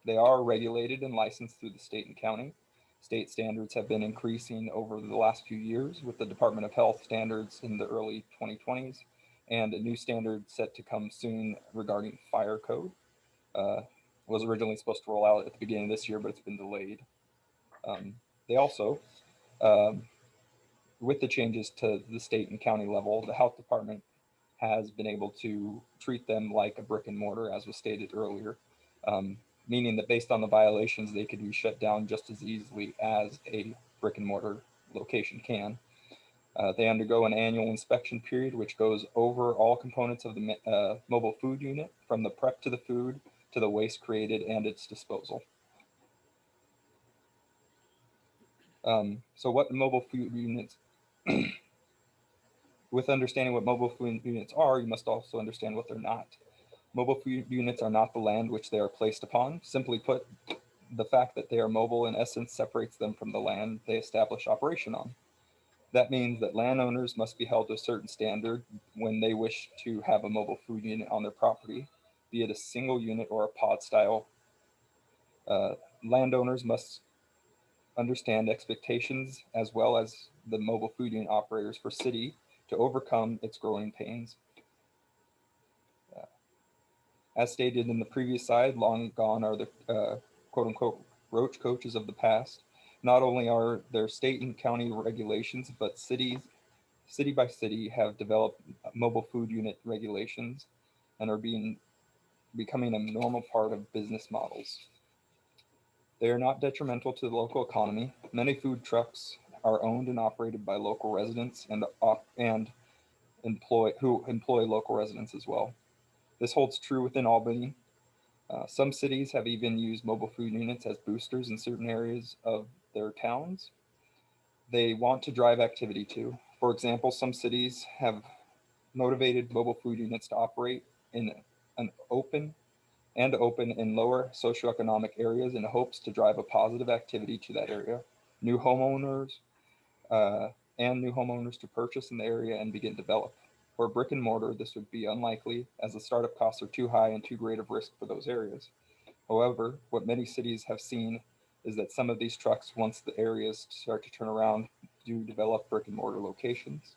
They are regulated and licensed through the state and county. State standards have been increasing over the last few years, with the Department of Health standards in the early 2020s and a new standard set to come soon regarding fire code. Was originally supposed to roll out at the beginning of this year, but it's been delayed. They also, with the changes to the state and county level, the health department has been able to treat them like a brick and mortar, as was stated earlier, meaning that based on the violations, they could be shut down just as easily as a brick and mortar location can. They undergo an annual inspection period, which goes over all components of the mobile food unit, from the prep to the food to the waste created and its disposal. So what mobile food units, with understanding what mobile food units are, you must also understand what they're not. Mobile food units are not the land which they are placed upon. Simply put, the fact that they are mobile in essence separates them from the land they establish operation on. That means that landowners must be held to a certain standard when they wish to have a mobile food unit on their property, be it a single unit or a pod style. Landowners must understand expectations as well as the mobile food unit operators for city to overcome its growing pains. As stated in the previous slide, long gone are the quote unquote roach coaches of the past. Not only are there state and county regulations, but city by city have developed mobile food unit regulations and are becoming a normal part of business models. They are not detrimental to the local economy. Many food trucks are owned and operated by local residents and employ local residents as well. This holds true within Albany. Some cities have even used mobile food units as boosters in certain areas of their towns. They want to drive activity too. For example, some cities have motivated mobile food units to operate in an open in lower socioeconomic areas in hopes to drive a positive activity to that area. New homeowners to purchase in the area and begin to develop. For brick and mortar, this would be unlikely, as the startup costs are too high and too great of risk for those areas. However, what many cities have seen is that some of these trucks, once the areas start to turn around, do develop brick and mortar locations.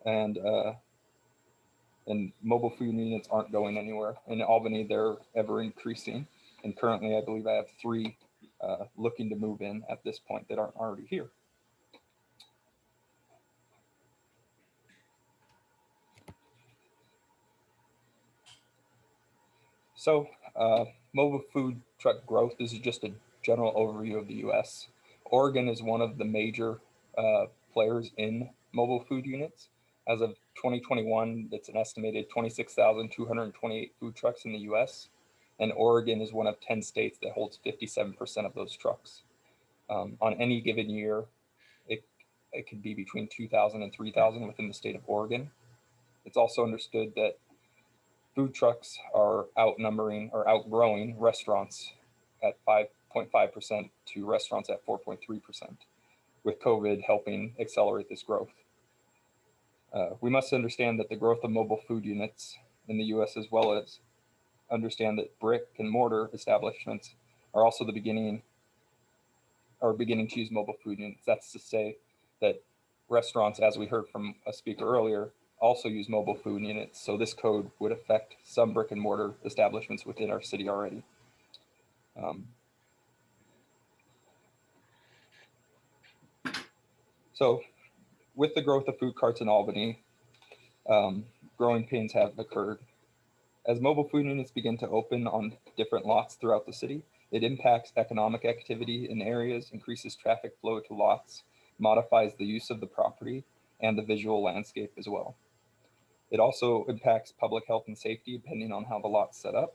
And mobile food units aren't going anywhere. In Albany, they're ever increasing. And currently, I believe I have 3 looking to move in at this point that aren't already here. So mobile food truck growth is just a general overview of the US. Oregon is one of the major players in mobile food units. As of 2021, it's an estimated 26,228 food trucks in the US. And Oregon is one of 10 states that holds 57% of those trucks. On any given year, it could be between 2,000 and 3,000 within the state of Oregon. It's also understood that food trucks are outgrowing restaurants at 5.5% to restaurants at 4.3%, with COVID helping accelerate this growth. We must understand that the growth of mobile food units in the US, as well as understand that brick and mortar establishments are also beginning to use mobile food units. That's to say that restaurants, as we heard from a speaker earlier, also use mobile food units. So this code would affect some brick and mortar establishments within our city already. So with the growth of food carts in Albany, growing pains have occurred. As mobile food units begin to open on different lots throughout the city, it impacts economic activity in areas, increases traffic flow to lots, modifies the use of the property and the visual landscape as well. It also impacts public health and safety depending on how the lot's set up.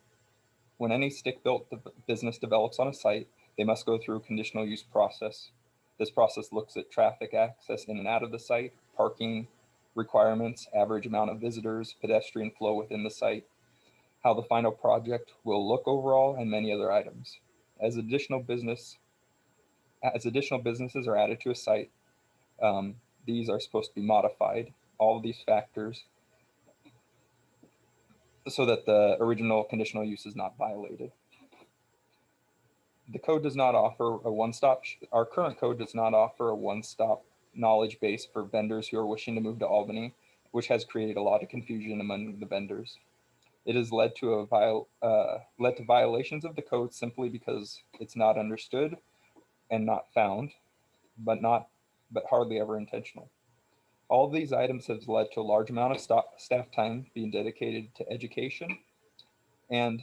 When any stick-built business develops on a site, they must go through a conditional use process. This process looks at traffic access in and out of the site, parking requirements, average amount of visitors, pedestrian flow within the site, how the final project will look overall, and many other items. As additional businesses are added to a site, these are supposed to be modified. All of these factors so that the original conditional use is not violated. The code does not offer a one-stop, our current code does not offer a one-stop knowledge base for vendors who are wishing to move to Albany, which has created a lot of confusion among the vendors. It has led to violations of the code simply because it's not understood and not found, but hardly ever intentional. All of these items have led to a large amount of staff time being dedicated to education and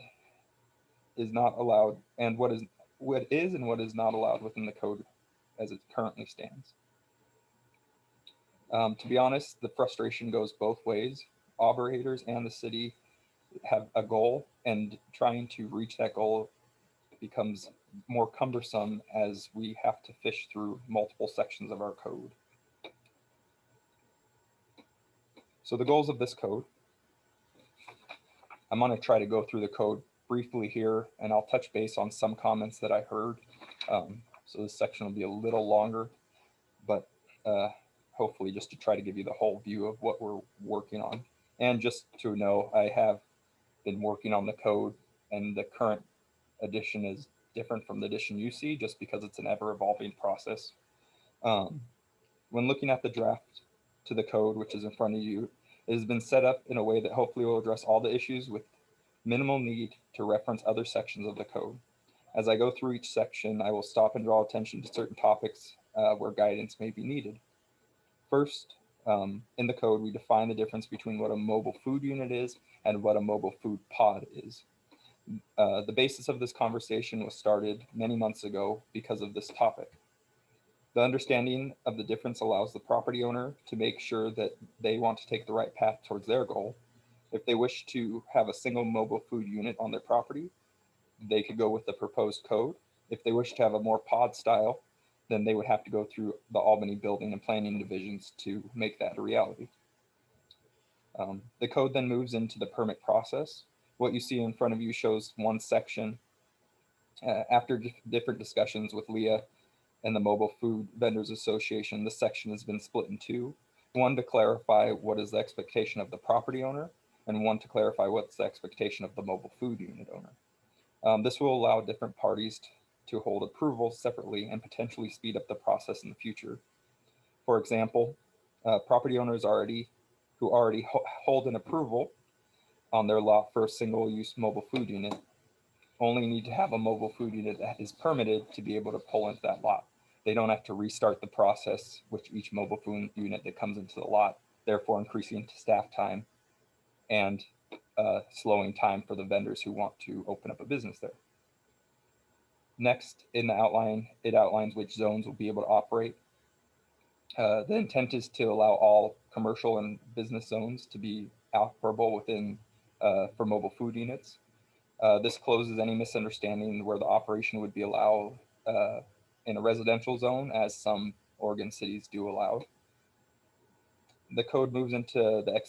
is not allowed, and what is and what is not allowed within the code as it currently stands. To be honest, the frustration goes both ways. Operators and the city have a goal, and trying to reach that goal becomes more cumbersome as we have to fish through multiple sections of our code. So the goals of this code, I'm going to try to go through the code briefly here, and I'll touch base on some comments that I heard. So this section will be a little longer, but hopefully just to try to give you the whole view of what we're working on. And just to know, I have been working on the code, and the current edition is different from the edition you see just because it's an ever-evolving process. When looking at the draft to the code, which is in front of you, it has been set up in a way that hopefully will address all the issues with minimal need to reference other sections of the code. As I go through each section, I will stop and draw attention to certain topics where guidance may be needed. First, in the code, we define the difference between what a mobile food unit is and what a mobile food pod is. The basis of this conversation was started many months ago because of this topic. The understanding of the difference allows the property owner to make sure that they want to take the right path towards their goal. If they wish to have a single mobile food unit on their property, they could go with the proposed code. If they wish to have a more pod style, then they would have to go through the Albany Building and Planning divisions to make that a reality. The code then moves into the permit process. What you see in front of you shows one section. After different discussions with Leah and the Mobile Food Vendors Association, this section has been split in two. One to clarify what is the expectation of the property owner, and one to clarify what's the expectation of the mobile food unit owner. This will allow different parties to hold approvals separately and potentially speed up the process in the future. For example, property owners who already hold an approval on their lot for a single-use mobile food unit only need to have a mobile food unit that is permitted to be able to pull into that lot. They don't have to restart the process with each mobile food unit that comes into the lot, therefore increasing staff time and slowing time for the vendors who want to open up a business there. Next, in the outline, it outlines which zones will be able to operate. The intent is to allow all commercial and business zones to be operable within for mobile food units. This closes any misunderstanding where the operation would be allowed in a residential zone, as some Oregon cities do allow. The code moves into the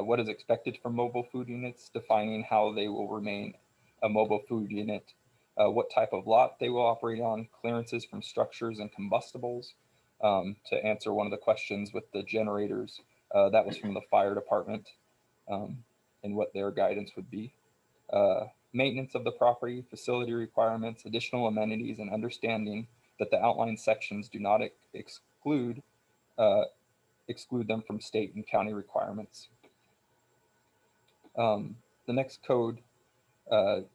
what is expected from mobile food units, defining how they will remain a mobile food unit, what type of lot they will operate on, clearances from structures and combustibles. To answer one of the questions with the generators, that was from the fire department and what their guidance would be. Maintenance of the property, facility requirements, additional amenities, and understanding that the outlined sections do not exclude them from state and county requirements. The next code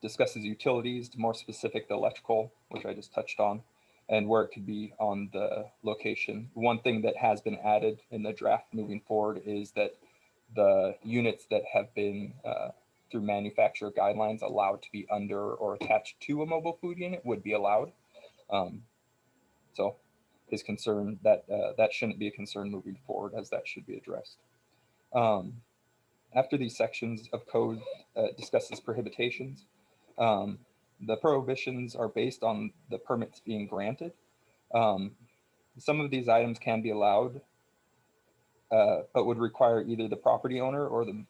discusses utilities, more specific the electrical, which I just touched on, and where it could be on the location. One thing that has been added in the draft moving forward is that the units that have been through manufacturer guidelines allowed to be under or attached to a mobile food unit would be allowed. So his concern that that shouldn't be a concern moving forward, as that should be addressed. After these sections of code discusses prohibitions, the prohibitions are based on the permits being granted. Some of these items can be allowed, but would require either the property owner or the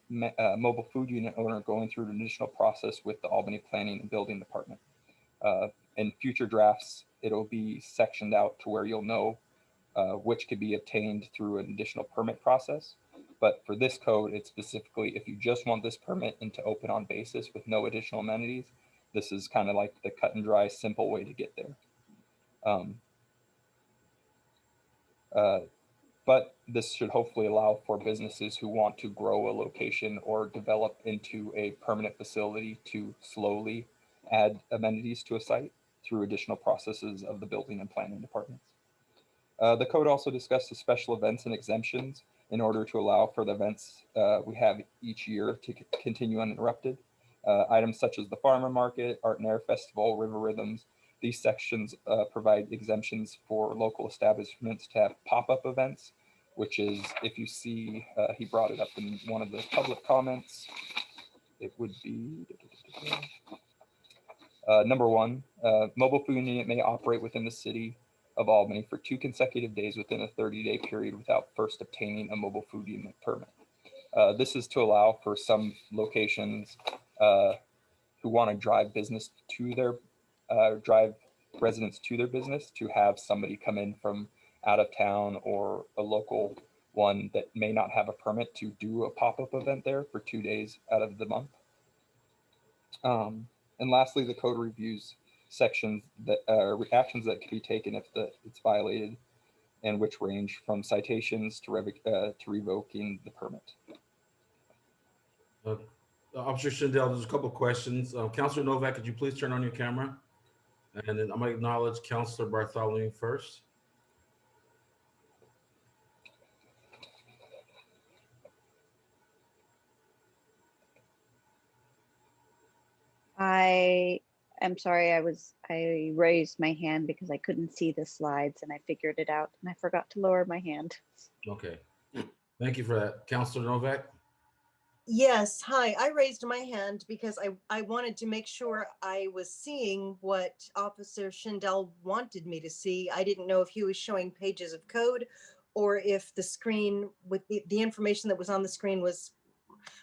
mobile food unit owner going through an additional process with the Albany Planning and Building Department. In future drafts, it'll be sectioned out to where you'll know which could be obtained through an additional permit process. But for this code, it's specifically if you just want this permit and to open on basis with no additional amenities, this is kind of like the cut and dry, simple way to get there. But this should hopefully allow for businesses who want to grow a location or develop into a permanent facility to slowly add amenities to a site through additional processes of the building and planning departments. The code also discusses special events and exemptions in order to allow for the events we have each year to continue uninterrupted. Items such as the farmer market, art and air festival, river rhythms. These sections provide exemptions for local establishments to have pop-up events, which is, if you see, he brought it up in one of the public comments. It would be number one, mobile food unit may operate within the city of Albany for 2 consecutive days within a 30-day period without first obtaining a mobile food unit permit. This is to allow for some locations who want to drive business to their drive residents to their business to have somebody come in from out of town or a local one that may not have a permit to do a pop-up event there for 2 days out of the month. And lastly, the code reviews sections that actions that can be taken if it's violated, and which range from citations to revoking the permit. Officer Shindell, there's a couple of questions. Councilor Novak, could you please turn on your camera? And then I'm going to acknowledge Councilor Bartholomew first. I'm sorry, I raised my hand because I couldn't see the slides and I figured it out and I forgot to lower my hand. Okay. Thank you for that. Councilor Novak? Yes, hi. I raised my hand because I wanted to make sure I was seeing what Officer Shindell wanted me to see. I didn't know if he was showing pages of code or if the screen with the information that was on the screen was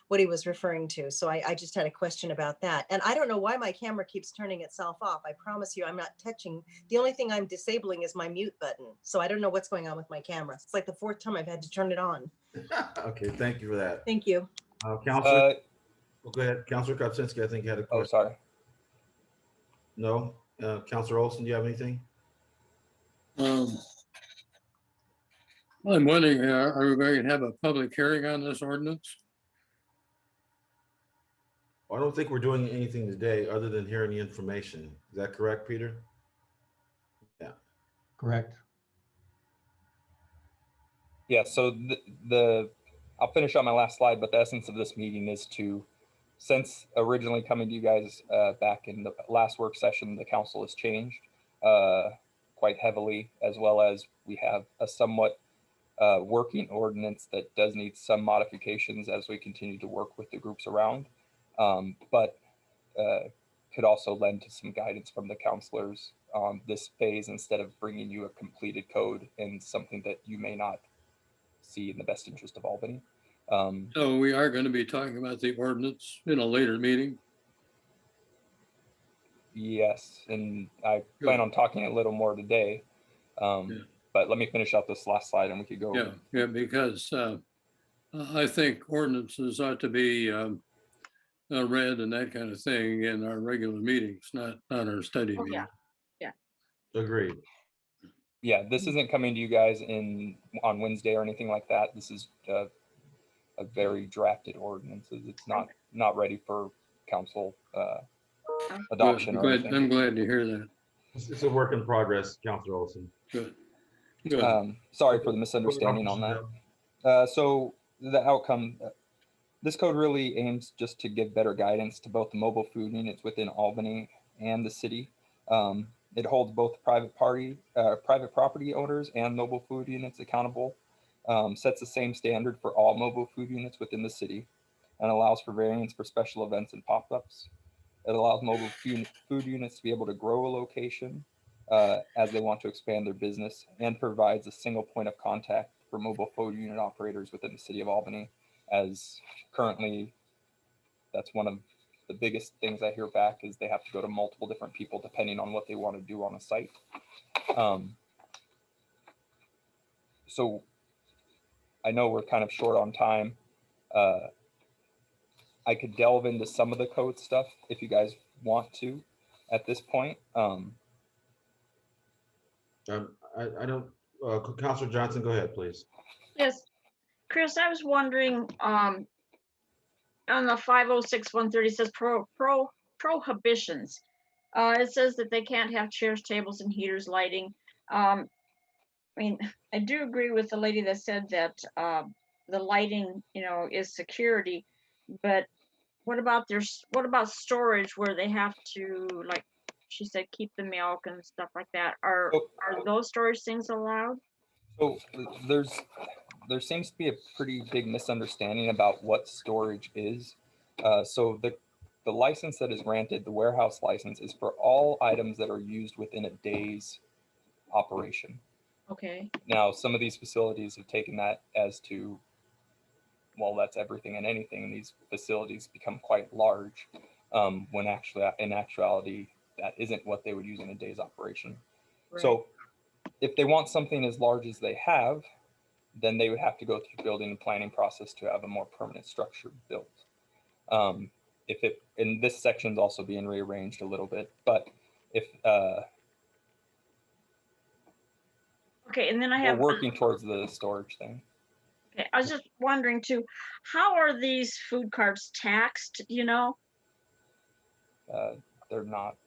what he was referring to. So I just had a question about that. And I don't know why my camera keeps turning itself off. I promise you I'm not touching. The only thing I'm disabling is my mute button. So I don't know what's going on with my camera. It's like the 4th time I've had to turn it on. Okay, thank you for that. Thank you. Councilor, go ahead. Councilor Kopczynski, I think had a question. Oh, sorry. No, Councilor Olson, do you have anything? I'm wondering, are we going to have a public hearing on this ordinance? I don't think we're doing anything today other than hearing the information. Is that correct, Peter? Yeah. Correct. Yeah, so I'll finish on my last slide, but the essence of this meeting is to, since originally coming to you guys back in the last work session, the council has changed quite heavily, as well as we have a somewhat working ordinance that does need some modifications as we continue to work with the groups around, but could also lend to some guidance from the counselors on this phase instead of bringing you a completed code and something that you may not see in the best interest of Albany. So we are going to be talking about the ordinance in a later meeting. Yes, and I plan on talking a little more today. But let me finish out this last slide and we could go. Yeah, because I think ordinances ought to be read and that kind of thing in our regular meetings, not our study meeting. Yeah. Agreed. Yeah, this isn't coming to you guys on Wednesday or anything like that. This is a very drafted ordinance. It's not ready for council adoption. I'm glad to hear that. It's a work in progress, Councilor Olson. Good. Sorry for the misunderstanding on that. So the outcome, this code really aims just to give better guidance to both the mobile food units within Albany and the city. It holds both private property owners and mobile food units accountable, sets the same standard for all mobile food units within the city, and allows for variance for special events and pop-ups. It allows mobile food units to be able to grow a location as they want to expand their business, and provides a single point of contact for mobile food unit operators within the city of Albany, as currently that's one of the biggest things I hear back is they have to go to multiple different people depending on what they want to do on a site. So I know we're kind of short on time. I could delve into some of the code stuff if you guys want to at this point. I don't, Counselor Johnson, go ahead, please. Yes, Chris, I was wondering, on the 506-130 says prohibitions. It says that they can't have chairs, tables, and heaters, lighting. I mean, I do agree with the lady that said that the lighting, is security, but what about what about storage where they have to, like she said, keep the milk and stuff like that? Are those storage things allowed? So there seems to be a pretty big misunderstanding about what storage is. So the license that is granted, the warehouse license, is for all items that are used within a day's operation. Okay. Now, some of these facilities have taken that as to, well, that's everything and anything, and these facilities become quite large, when actually, in actuality, that isn't what they would use in a day's operation. Right. So if they want something as large as they have, then they would have to go through the building and planning process to have a more permanent structure built. And this section's also being rearranged a little bit, but if okay, and then I we're have working towards the storage thing. okay, I was just wondering too, how are these food carts taxed, They're not.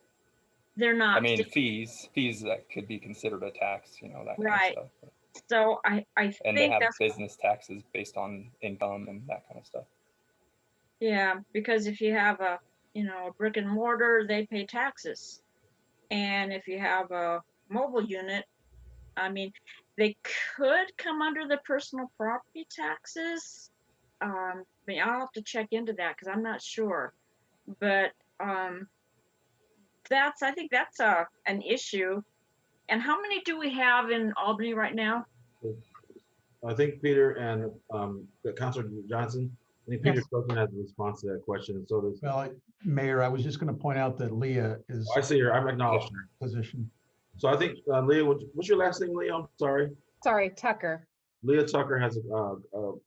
They're not. I mean, fees that could be considered a tax, that kind Right. of stuff. So I And they think have that's, business taxes based on income and that kind of stuff. yeah, because if you have a brick and mortar, they pay taxes. And if you have a mobile unit, I mean, they could come under the personal property taxes. I mean, I'll have to check into that because I'm not sure. But I think that's an issue. And how many do we have in Albany right now? I think Peter and Councilor Johnson, I think Peter Yes. Copeland has a response to that question, and so does. Well, Mayor, I was just going to point out that Leah is. I see her, I'm acknowledging her. Position. So I think, Leah, what's your last name, Leah? I'm sorry. Sorry, Tucker. Leah Tucker has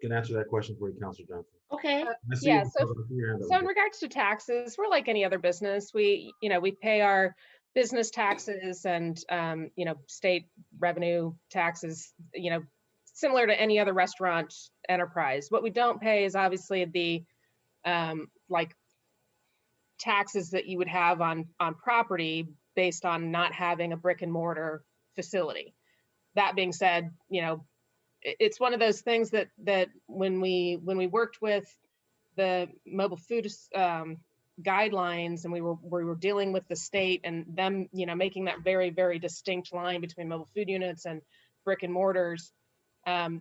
can answer that question for you, Councilor Johnson. Okay. I see Yeah, you- so in regards to taxes, we're like any other business. We pay our business taxes and, state revenue taxes, similar to any other restaurant enterprise. What we don't pay is obviously the, like taxes that you would have on property based on not having a brick and mortar facility. That being said, it's one of those things that when we worked with the mobile food guidelines and we were dealing with the state and them, making that very, very distinct line between mobile food units and brick and mortars,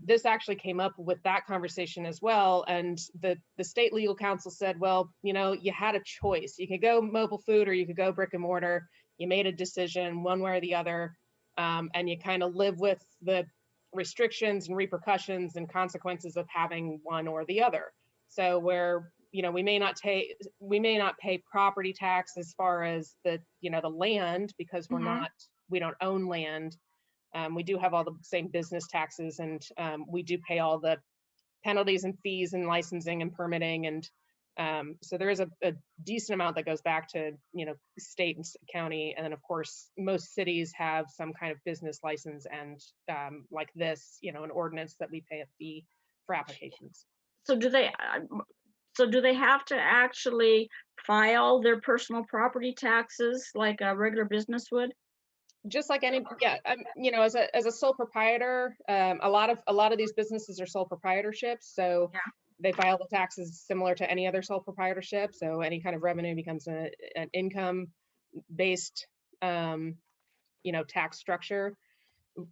this actually came up with that conversation as well. And the state legal counsel said, well, you had a choice. You could go mobile food or you could go brick and mortar. You made a decision one way or the other, and you kind of live with the restrictions and repercussions and consequences of having one or the other. So where, we may not pay property tax as far as the land because we don't own land. We do have all the same business taxes and we do pay all the penalties and fees and licensing and permitting. And so there is a decent amount that goes back to, state and county. And then of course, most cities have some kind of business license and like this, an ordinance that we pay a fee for applications. So do they have to actually file their personal property taxes like a regular business would? Just like any, yeah, as a sole proprietor, a lot of these businesses are sole proprietorships, so yeah, they file the taxes similar to any other sole proprietorship. So any kind of revenue becomes an income-based, tax structure.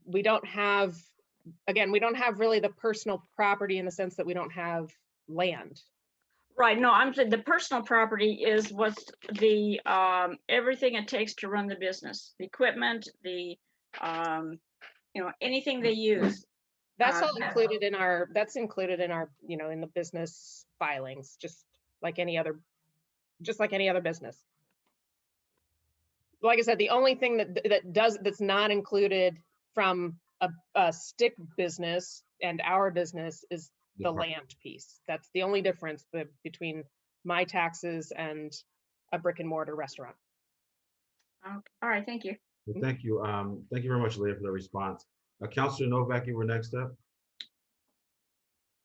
We don't have really the personal property in the sense that we don't have land. Right. No, I'm saying the personal property is what's the everything it takes to run the business, the equipment, the anything they use. That's all included in our. That's included in our in the business filings, just like any other business. Like I said, the only thing that's not included from a stick business and our business is the land piece. That's the only difference between my taxes and a brick and mortar restaurant. Okay. All right, thank you. Well, thank you. Thank you very much, Leah, for the response. Councilor Novak, you were next up.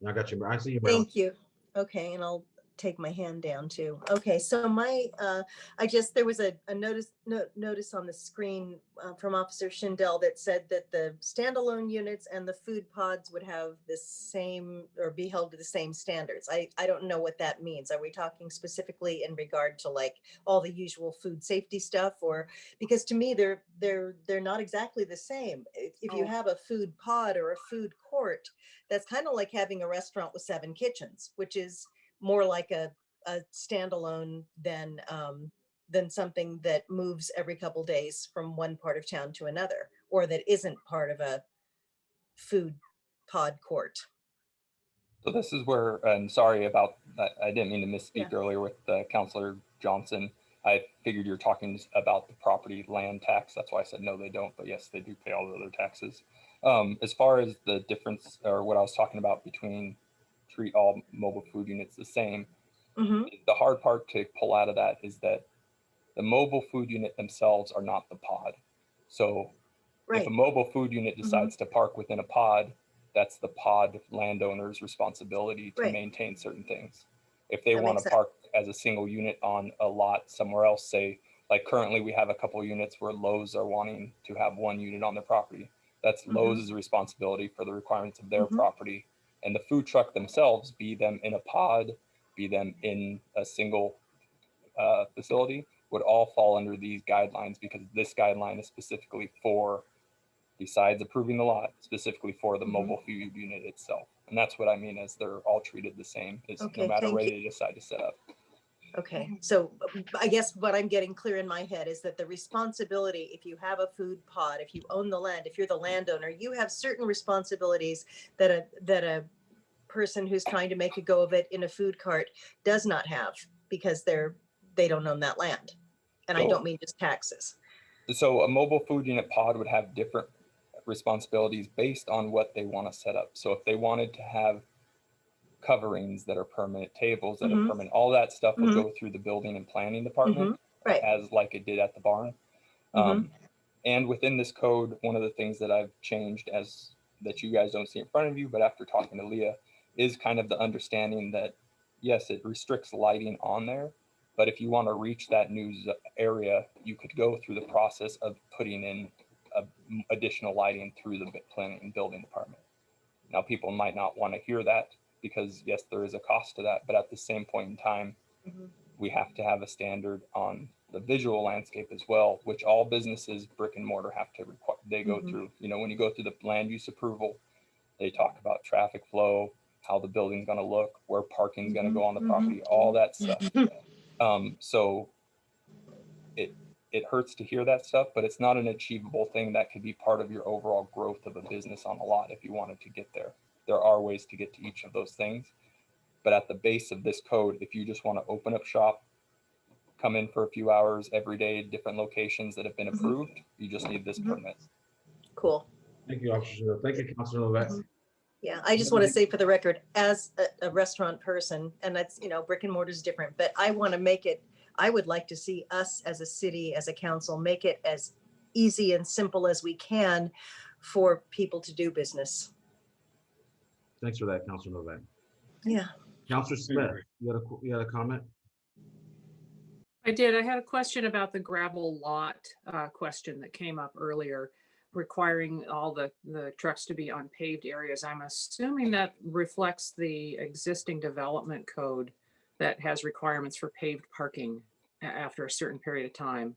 I got you. I see you. Marilyn. Thank you. Okay, and I'll take my hand down too. Okay, so there was a notice on the screen from Officer Schindel that said that the standalone units and the food pods would have the same or be held to the same standards. I don't know what that means. Are we talking specifically in regard to like all the usual food safety stuff, or because to me they're not exactly the same. If you have a food pod or a food court, that's kind of like having a restaurant with 7 kitchens, which is more like a standalone than something that moves every couple days from one part of town to another, or that isn't part of a food pod court. So this is where, and sorry about that, I didn't mean to misspeak earlier with Councilor Johnson. I figured you're talking about the property land tax. That's why I said no, they don't, but yes, they do pay all the other taxes. As far as the difference, or what I was talking about between treat all mobile food units the same, the hard part to pull out of that is that the mobile food unit themselves are not the pod. So if a mobile food unit decides to park within a pod, that's the pod landowner's responsibility to maintain certain things. If they want to park as a single unit on a lot somewhere else, say like currently we have a couple of units where Lowe's are wanting to have 1 unit on their property. That's Lowe's responsibility for the requirements of their property. And the food truck themselves, be them in a pod, be them in a single facility, would all fall under these guidelines, because this guideline is specifically for, besides approving the lot, specifically for the mobile food unit itself. And that's what I mean as they're all treated the same, is no matter where they decide to set up. Okay, so I guess what I'm getting clear in my head is that the responsibility, if you have a food pod, if you own the land, if you're the landowner, you have certain responsibilities that a person who's trying to make a go of it in a food cart does not have, because they don't own that land. And I don't mean just taxes. So a mobile food unit pod would have different responsibilities based on what they want to set up. So if they wanted to have coverings that are permanent, tables that are permanent, all that stuff would go through the building and planning department, as like it did at the barn. And within this code, one of the things that I've changed, as that you guys don't see in front of you, but after talking to Leah, is kind of the understanding that yes, it restricts lighting on there, but if you want to reach that new area, you could go through the process of putting in additional lighting through the planning and building department. Now, people might not want to hear that, because yes, there is a cost to that, but at the same point in time, we have to have a standard on the visual landscape as well, which all businesses, brick and mortar, have to require. They go through, you know, when you go through the land use approval, they talk about traffic flow, how the building's going to look, where parking's going to go on the property, all that stuff. So it hurts to hear that stuff, but it's not an achievable thing that could be part of your overall growth of a business on a lot if you wanted to get there. There are ways to get to each of those things. But at the base of this code, if you just want to open up shop, come in for a few hours every day, different locations that have been approved, you just need this permit. Cool. Thank you, Officer. Thank you, Councilor Lovett. Yeah, I just want to say for the record, as a restaurant person, and that's, you know, brick and mortar is different, but I want to make it, I would like to see us as a city, as a council, make it as easy and simple as we can for people to do business. Thanks for that, Councilor Novak. Yeah. Councilor Smith, you had a comment? I did. I had a question about the gravel lot question that came up earlier, requiring all the trucks to be on paved areas. I'm assuming that reflects the existing development code that has requirements for paved parking after a certain period of time.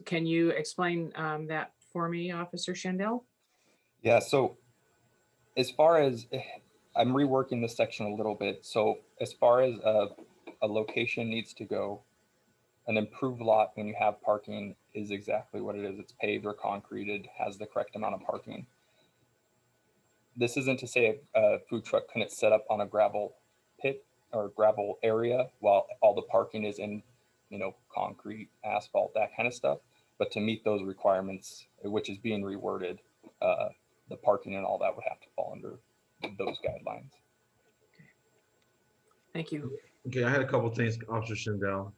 Can you explain that for me, Officer Schindel? Yeah, so as far as, I'm reworking this section a little bit. So as far as a location needs to go, an improved lot, when you have parking, is exactly what it is. It's paved or concreted, has the correct amount of parking. This isn't to say a food truck couldn't set up on a gravel pit or gravel area while all the parking is in, you know, concrete, asphalt, that kind of stuff. But to meet those requirements, which is being reworded, the parking and all that would have to fall under those guidelines. Thank you. Okay, I had a couple of things, Officer Shindell.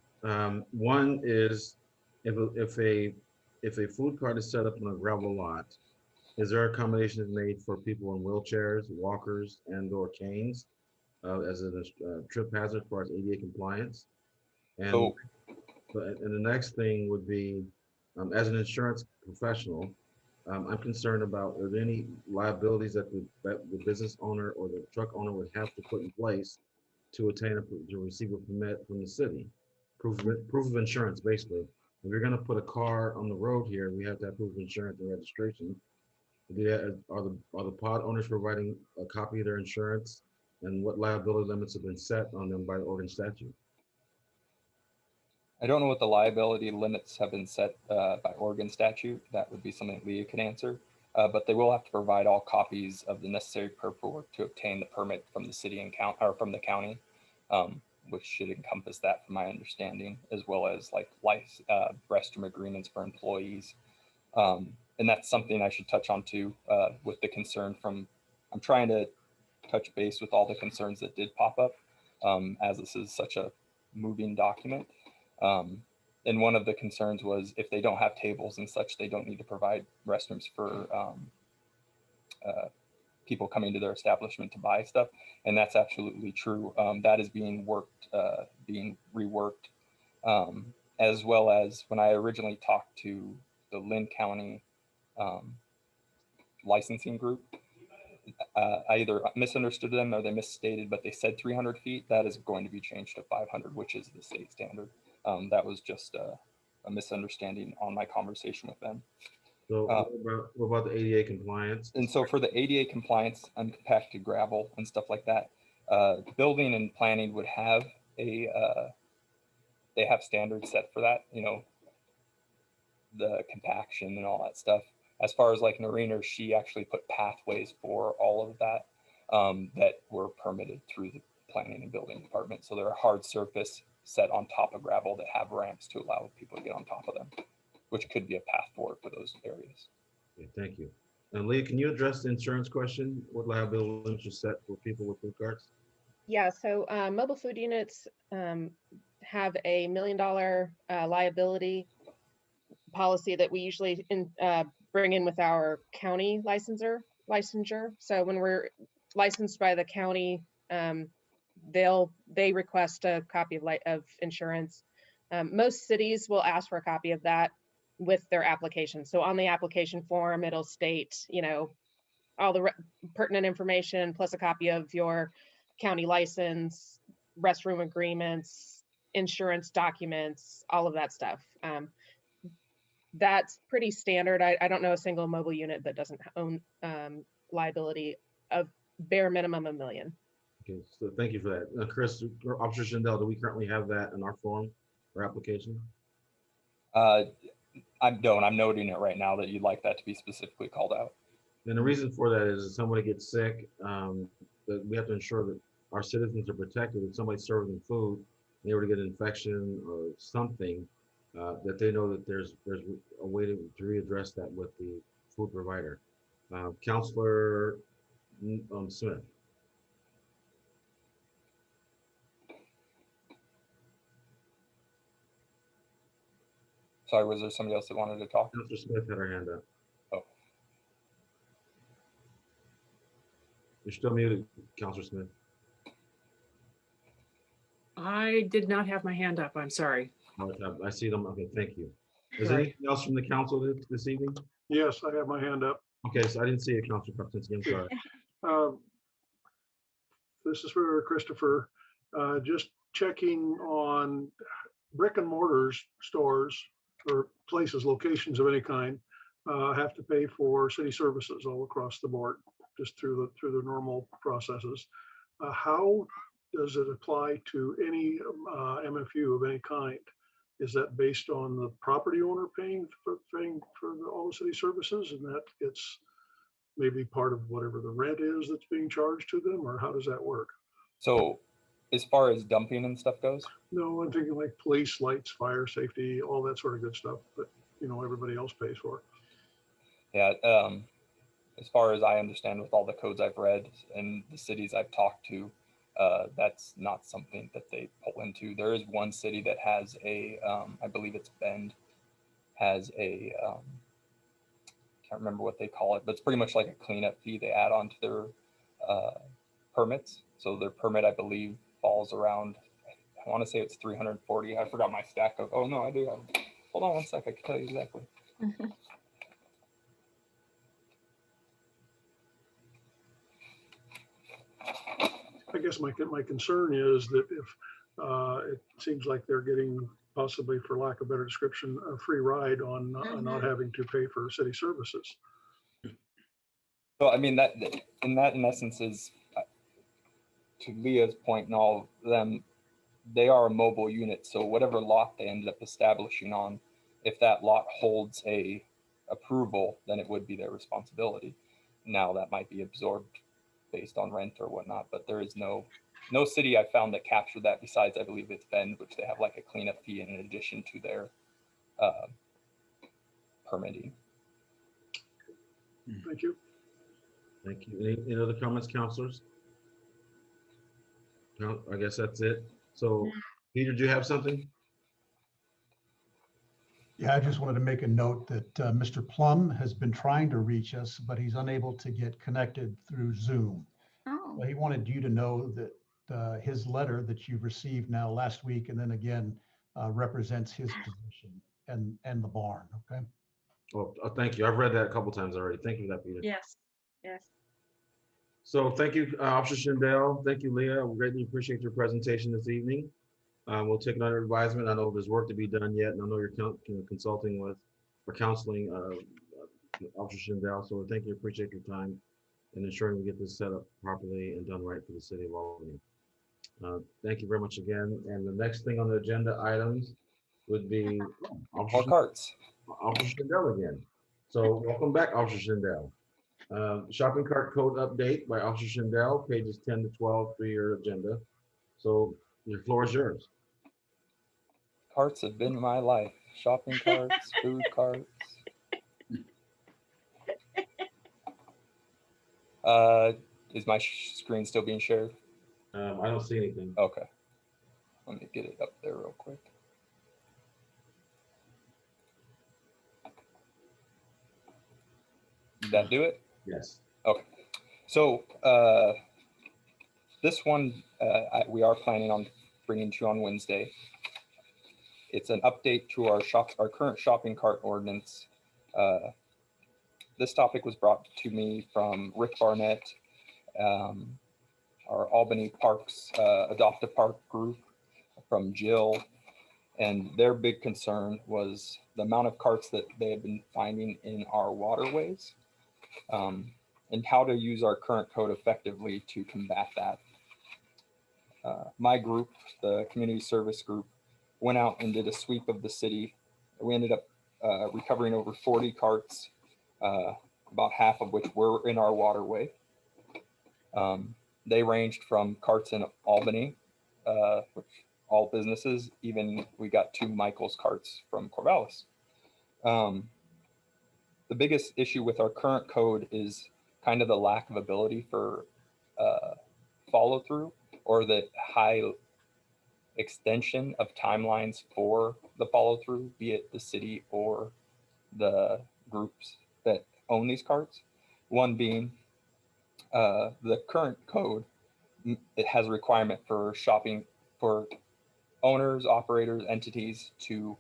One is if a food cart is set up on a gravel lot, is there accommodations made for people in wheelchairs, walkers, and or canes as a trip hazard as far as ADA compliance? And So and the next thing would be, as an insurance professional, I'm concerned about, are there any liabilities that the business owner or the truck owner would have to put in place to to receive a permit from the city? Proof of insurance, basically. If you're gonna put a car on the road here, we have to have proof of insurance and registration. Are the pod owners providing a copy of their insurance? And what liability limits have been set on them by the Oregon statute? I don't know what the liability limits have been set by Oregon statute. That would be something Leah could answer. But they will have to provide all copies of the necessary paperwork to obtain the permit from the city and county, or from the county, which should encompass that, from my understanding, as well as like restroom agreements for employees. And that's something I should touch on too, with the concern from, I'm trying to touch base with all the concerns that did pop up, as this is such a moving document. And one of the concerns was if they don't have tables and such, they don't need to provide restrooms for people coming to their establishment to buy stuff. And that's absolutely true. That is being worked, being reworked, as well as when I originally talked to the Lynn County licensing group, I either misunderstood them or they misstated, but they said 300 feet. That is going to be changed to 500, which is the state standard. That was just a misunderstanding on my conversation with them. So what about the ADA compliance? And so for the ADA compliance, uncompacted gravel and stuff like that, building and planning would have they have standards set for that, you know, the compaction and all that stuff. As far as like Narina, she actually put pathways for all of that that were permitted through the planning and building department. So they're a hard surface set on top of gravel that have ramps to allow people to get on top of them, which could be a path forward for those areas. Okay, thank you. And Leah, can you address the insurance question? What liability limits are set for people with food carts? Yeah, so mobile food units have a $1 million liability policy that we usually bring in with our county licensure. So when we're licensed by the county, they request a copy of insurance. Most cities will ask for a copy of that with their application. So on the application form, it'll state, you know, all the pertinent information plus a copy of your county license, restroom agreements, insurance documents, all of that stuff. That's pretty standard. I don't know a single mobile unit that doesn't own liability of bare minimum $1 million. Okay, so thank you for that. Chris, or Officer Shindell, do we currently have that in our form or application? I don't. I'm noting it right now that you'd like that to be specifically called out. And the reason for that is if somebody gets sick, that we have to ensure that our citizens are protected. If somebody's serving them food, and they were to get an infection or something, that they know that there's a way to readdress that with the food provider. Counselor Smith. Sorry, was there somebody else that wanted to talk? Counselor Smith had her hand up. Oh. You're still muted, Counselor Smith. I did not have my hand up. I'm sorry. I see them. Okay, thank you. Is there anything else from the council this evening? Yes, I have my hand up. Okay, so I didn't see a Counselor Cupton. I'm sorry. This is for Christopher. Just checking on brick and mortars stores or places, locations of any kind, have to pay for city services all across the board, just through the normal processes. How does it apply to any MFU of any kind? Is that based on the property owner paying for all the city services, and that it's maybe part of whatever the rent is that's being charged to them, or how does that work? So as far as dumping and stuff goes? No, I'm thinking like police, lights, fire safety, all that sort of good stuff that, you know, everybody else pays for. Yeah, as far as I understand with all the codes I've read and the cities I've talked to, that's not something that they pull into. There is one city that has a, I believe it's Bend, has a, can't remember what they call it, but it's pretty much like a cleanup fee they add on to their permits. So their permit, I believe, falls around, I want to say it's 340. I forgot my stack of, oh no, I do have, hold on one sec, I can tell you exactly. I guess my concern is that if it seems like they're getting possibly, for lack of a better description, a free ride on not having to pay for city services. So I mean, that in essence is, to Leah's point and all of them, they are a mobile unit. So whatever lot they ended up establishing on, if that lot holds a approval, then it would be their responsibility. Now that might be absorbed based on rent or whatnot, but there is no city I found that captured that besides, I believe it's Bend, which they have like a cleanup fee in addition to their permitting. Thank you. Thank you. Any other comments, counselors? No, I guess that's it. So, Peter, do you have something? Yeah, I just wanted to make a note that Mr. Plum has been trying to reach us, but he's unable to get connected through Zoom. Oh. He wanted you to know that his letter that you received now last week and then again represents his position and the barn, okay? Well, thank you. I've read that a couple times already. Thank you for that, Peter. Yes, yes. So thank you, Officer Shindell. Thank you, Leah. We greatly appreciate your presentation this evening. We'll take it under advisement. I know there's work to be done yet, and I know you're consulting with or counseling Officer Shindell. So thank you. Appreciate your time and ensuring we get this set up properly and done right for the city of Albany. Thank you very much again. And the next thing on the agenda items would be Officer Shindell again. So welcome back, Officer Shindell. Shopping cart code update by Officer Shindell, pages 10 to 12 for your agenda. So your floor is yours. Carts have been my life. Shopping carts, food carts. Is my screen still being shared? I don't see anything. Okay. Let me get it up there real quick. Did that do it? Yes. Okay. So this one we are planning on bringing to you on Wednesday. It's an update to our current shopping cart ordinance. This topic was brought to me from Rick Barnett, our Albany Parks Adopt a Park group, from Jill, and their big concern was the amount of carts that they had been finding in our waterways, and how to use our current code effectively to combat that. My group, the community service group, went out and did a sweep of the city. We ended up recovering over 40 carts, about half of which were in our waterway. They ranged from carts in Albany, which all businesses, even we got 2 Michael's carts from Corvallis. The biggest issue with our current code is kind of the lack of ability for follow through, or the high extension of timelines for the follow through, be it the city or the groups that own these carts. One being the current code, it has a requirement for shopping for owners, operators, entities to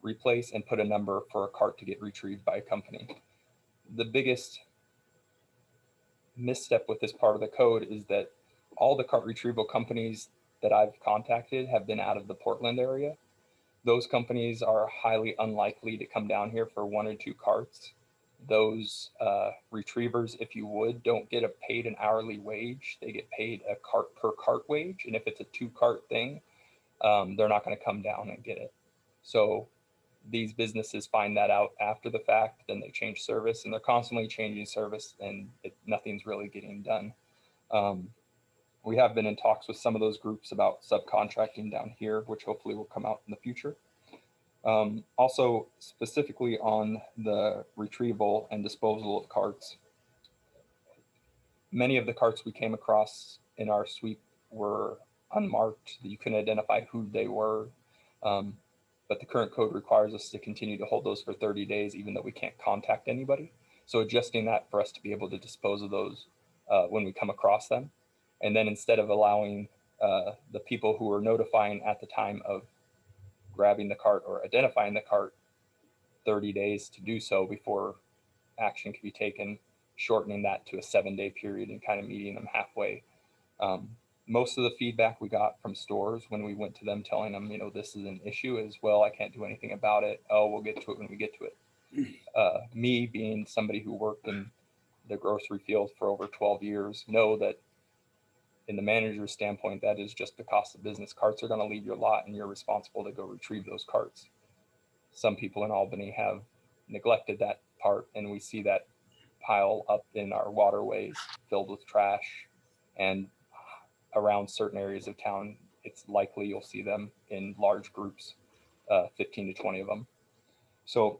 replace and put a number for a cart to get retrieved by a company. The biggest misstep with this part of the code is that all the cart retrieval companies that I've contacted have been out of the Portland area. Those companies are highly unlikely to come down here for 1 or 2 carts. Those retrievers, if you would, don't get paid an hourly wage. They get paid a cart per cart wage. And if it's a 2-cart thing, they're not going to come down and get it. So these businesses find that out after the fact, then they change service, and they're constantly changing service, and nothing's really getting done. We have been in talks with some of those groups about subcontracting down here, which hopefully will come out in the future. Also, specifically on the retrieval and disposal of carts, many of the carts we came across in our sweep were unmarked, that you couldn't identify who they were. But the current code requires us to continue to hold those for 30 days, even though we can't contact anybody. So adjusting that for us to be able to dispose of those when we come across them. And then instead of allowing the people who were notifying at the time of grabbing the cart or identifying the cart 30 days to do so before action can be taken, shortening that to a 7-day period and kind of meeting them halfway. Most of the feedback we got from stores when we went to them telling them, you know, this is an issue is, well, I can't do anything about it. Oh, we'll get to it when we get to it. Me being somebody who worked in the grocery field for over 12 years, know that in the manager's standpoint, that is just the cost of business. Carts are going to leave your lot and you're responsible to go retrieve those carts. Some people in Albany have neglected that part, and we see that pile up in our waterways filled with trash. And around certain areas of town, it's likely you'll see them in large groups, 15 to 20 of them. So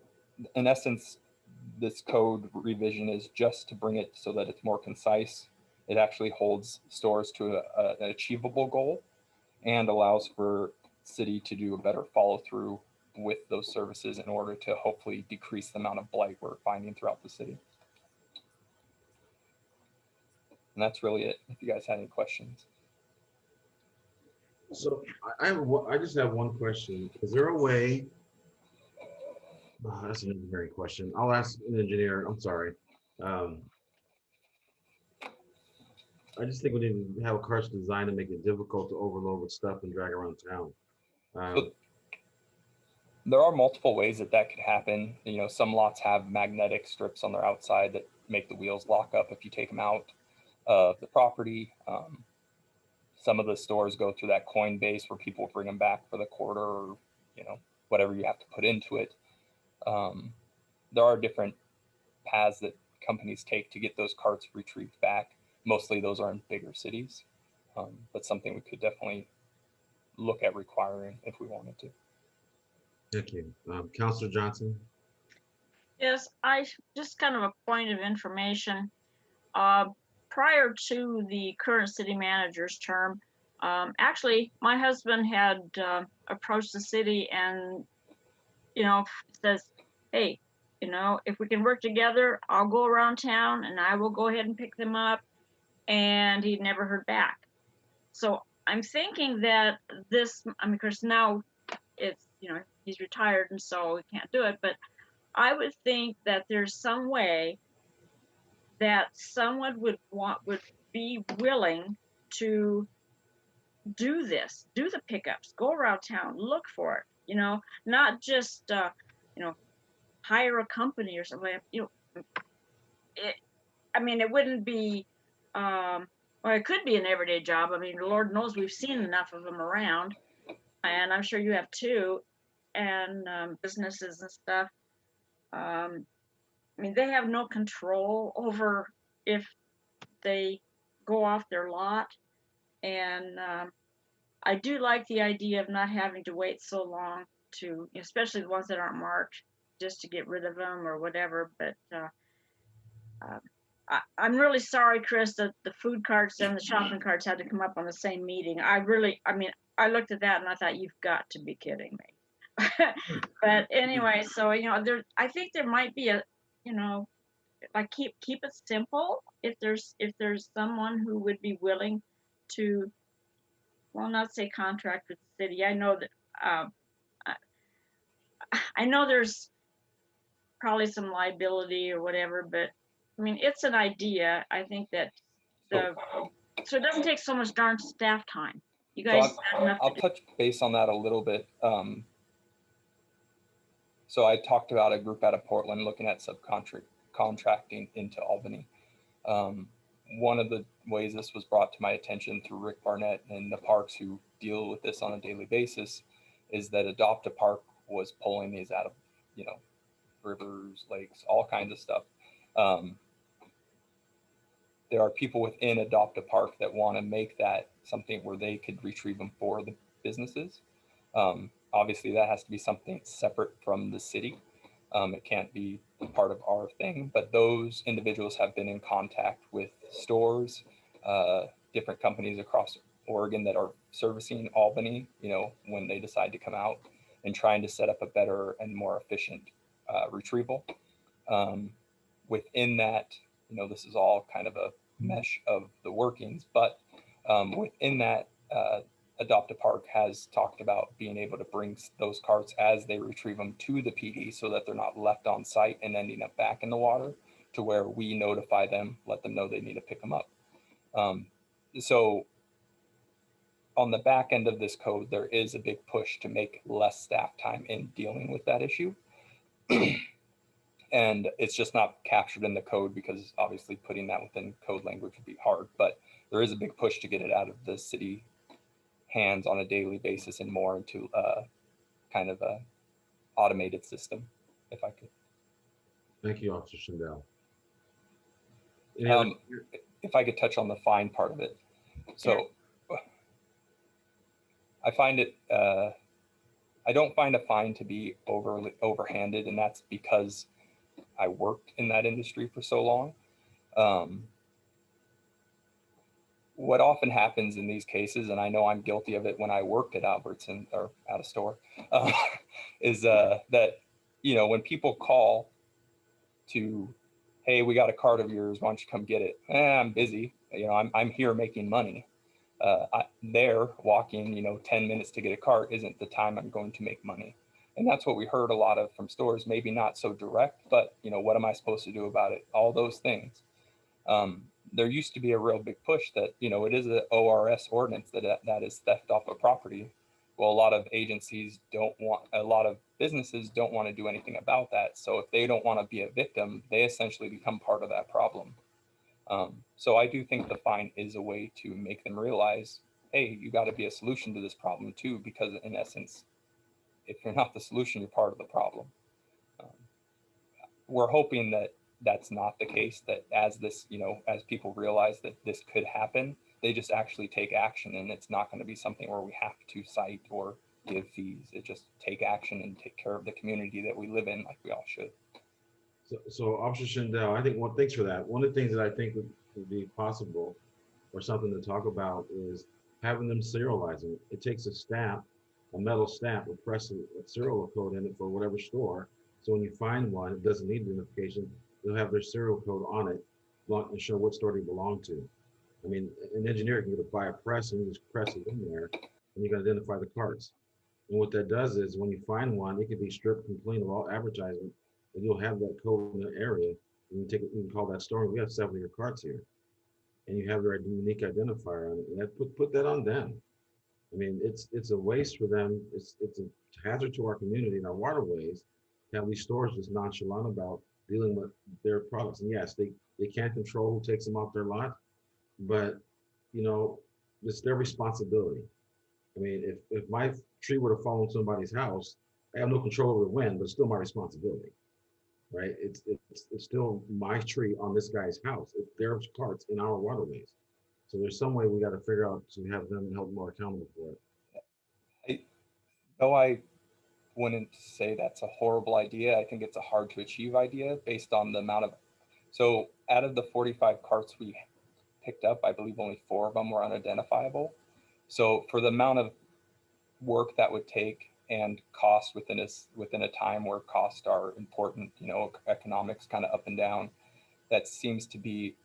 in essence, this code revision is just to bring it so that it's more concise. It actually holds stores to an achievable goal and allows for city to do a better follow through with those services in order to hopefully decrease the amount of blight we're finding throughout the city. And that's really it. If you guys had any questions. So I just have one question. Is there a way? Oh, that's an engineering question. I'll ask an engineer. I'm sorry. I just think we need to have carts designed to make it difficult to overload with stuff and drag around town. So there are multiple ways that that could happen. You know, some lots have magnetic strips on their outside that make the wheels lock up if you take them out of the property. Some of the stores go through that coin base where people bring them back for the quarter or, you know, whatever you have to put into it. There are different paths that companies take to get those carts retrieved back. Mostly those are in bigger cities, but something we could definitely look at requiring if we wanted to. Thank you. Councilor Johnson. Yes, I just kind of a point of information. Prior to the current city manager's term, actually, my husband had approached the city and, you know, says, hey, you know, if we can work together, I'll go around town and I will go ahead and pick them up. And he never heard back. So I'm thinking that this, I mean, of course, now it's, you know, he's retired and so he can't do it, but I would think that there's some way that someone would be willing to do this, do the pickups, go around town, look for it, you know, not just, you know, hire a company or something, you know, I mean, it wouldn't be, well, it could be an everyday job. I mean, Lord knows we've seen enough of them around, and I'm sure you have too, and businesses and stuff. I mean, they have no control over if they go off their lot, and I do like the idea of not having to wait so long to, especially the ones that aren't marked, just to get rid of them or whatever. But I'm really sorry, Chris, that the food carts and the shopping carts had to come up on the same meeting. I mean, I looked at that and I thought, you've got to be kidding me. But anyway, so, you know, I think there might be a, you know, like keep it simple. If there's someone who would be willing to, well, not say contract with the city. I know that, I know there's probably some liability or whatever, but I mean, it's an idea. I think that so it doesn't take so much darn staff time. You guys have enough I'll touch base on that a little bit. So I talked about a group out of Portland looking at subcontracting into Albany. One of the ways this was brought to my attention through Rick Barnett and the parks who deal with this on a daily basis is that Adopt a Park was pulling these out of, you know, rivers, lakes, all kinds of stuff. There are people within Adopt a Park that want to make that something where they could retrieve them for the businesses. Obviously, that has to be something separate from the city. It can't be part of our thing, but those individuals have been in contact with stores, different companies across Oregon that are servicing Albany, you know, when they decide to come out, and trying to set up a better and more efficient retrieval. Within that, you know, this is all kind of a mesh of the workings, but within that, Adopt a Park has talked about being able to bring those carts as they retrieve them to the PD so that they're not left on site and ending up back in the water, to where we notify them, let them know they need to pick them up. So on the back end of this code, there is a big push to make less staff time in dealing with that issue. And it's just not captured in the code because obviously putting that within code language would be hard, but there is a big push to get it out of the city hands on a daily basis and more into kind of a automated system, if I could. Thank you, Officer Schindel. If I could touch on the fine part of it. So I find it, I don't find a fine to be overhanded, and that's because I worked in that industry for so long. What often happens in these cases, and I know I'm guilty of it when I worked at Albertson or at a store, is that, you know, when people call to, hey, we got a cart of yours, why don't you come get it? I'm busy, you know, I'm here making money. There walking, you know, 10 minutes to get a cart isn't the time I'm going to make money. And that's what we heard a lot of from stores, maybe not so direct, but, you know, what am I supposed to do about it? All those things. There used to be a real big push that, you know, it is an ORS ordinance that is theft off of property. Well, a lot of agencies a lot of businesses don't want to do anything about that. So if they don't want to be a victim, they essentially become part of that problem. So I do think the fine is a way to make them realize, hey, you got to be a solution to this problem too, because in essence, if you're not the solution, you're part of the problem. We're hoping that that's not the case, that as this, you know, as people realize that this could happen, they just actually take action, and it's not going to be something where we have to cite or give fees. It just take action and take care of the community that we live in like we all should. So Officer Schindel, I think thanks for that. One of the things that I think would be possible or something to talk about is having them serializing. It takes a stamp, a metal stamp, with press a serial code in it for whatever store. So when you find one, it doesn't need identification. They'll have their serial code on it and show what store they belong to. I mean, an engineer can go to buy a press and you just press it in there and you can identify the carts. And what that does is when you find one, it can be stripped clean of all advertisement, and you'll have that code in the area. You can call that store, and we have 7 of your carts here. And you have their unique identifier on it. And that put that on them. I mean, it's a waste for them. It's a hazard to our community and our waterways to have these stores just nonchalant about dealing with their products. And yes, they can't control who takes them off their lot, but you know, it's their responsibility. I mean, if my tree were to fall on somebody's house, I have no control over the wind, but it's still my responsibility, right? It's still my tree on this guy's house. It's their carts in our waterways. So there's some way we got to figure out to have them held more accountable for it. Though I wouldn't say that's a horrible idea, I think it's a hard to achieve idea based on the amount of, so out of the 45 carts we picked up, I believe only 4 of them were unidentifiable. So for the amount of work that would take and cost within a time where costs are important, you know, economics kind of up and down, that seems to be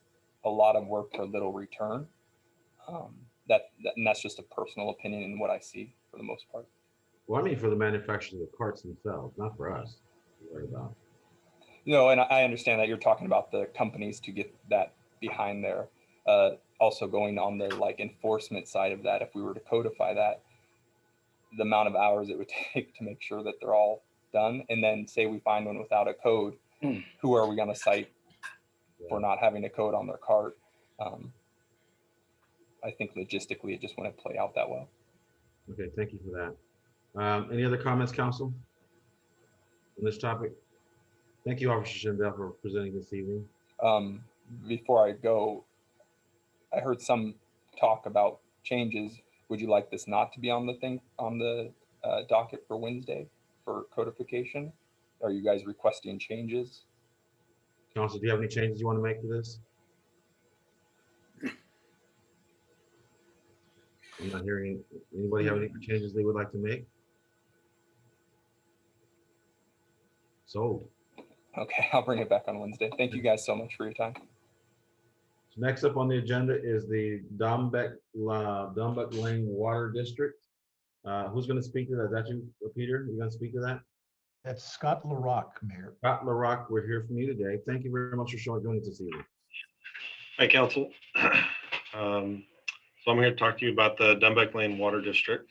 a lot of work for little return. And that's just a personal opinion in what I see for the most part. Well, I mean, for the manufacturers of the carts themselves, not for us to worry about. No, and I understand that you're talking about the companies to get that behind there. Also going on the like enforcement side of that, if we were to codify that, the amount of hours it would take to make sure that they're all done, and then say we find one without a code, who are we going to cite for not having a code on their cart? I think logistically it just wouldn't play out that well. Okay, thank you for that. Any other comments, council, on this topic? Thank you, Officer Schindel, for presenting this evening. Before I go, I heard some talk about changes. Would you like this not to be on the docket for Wednesday for codification? Are you guys requesting changes? Council, do you have any changes you want to make to this? I'm not hearing, anybody have any changes they would like to make? Sold. Okay, I'll bring it back on Wednesday. Thank you guys so much for your time. Next up on the agenda is the Dumbeck Lane Water District. Who's going to speak to that? Is that you, Peter? You going to speak to that? That's Scott LaRock, Mayor. Scott LaRock, we're here from you today. Thank you very much for joining us this evening. Hi, Council. So I'm here to talk to you about the Dumbeck Lane Water District.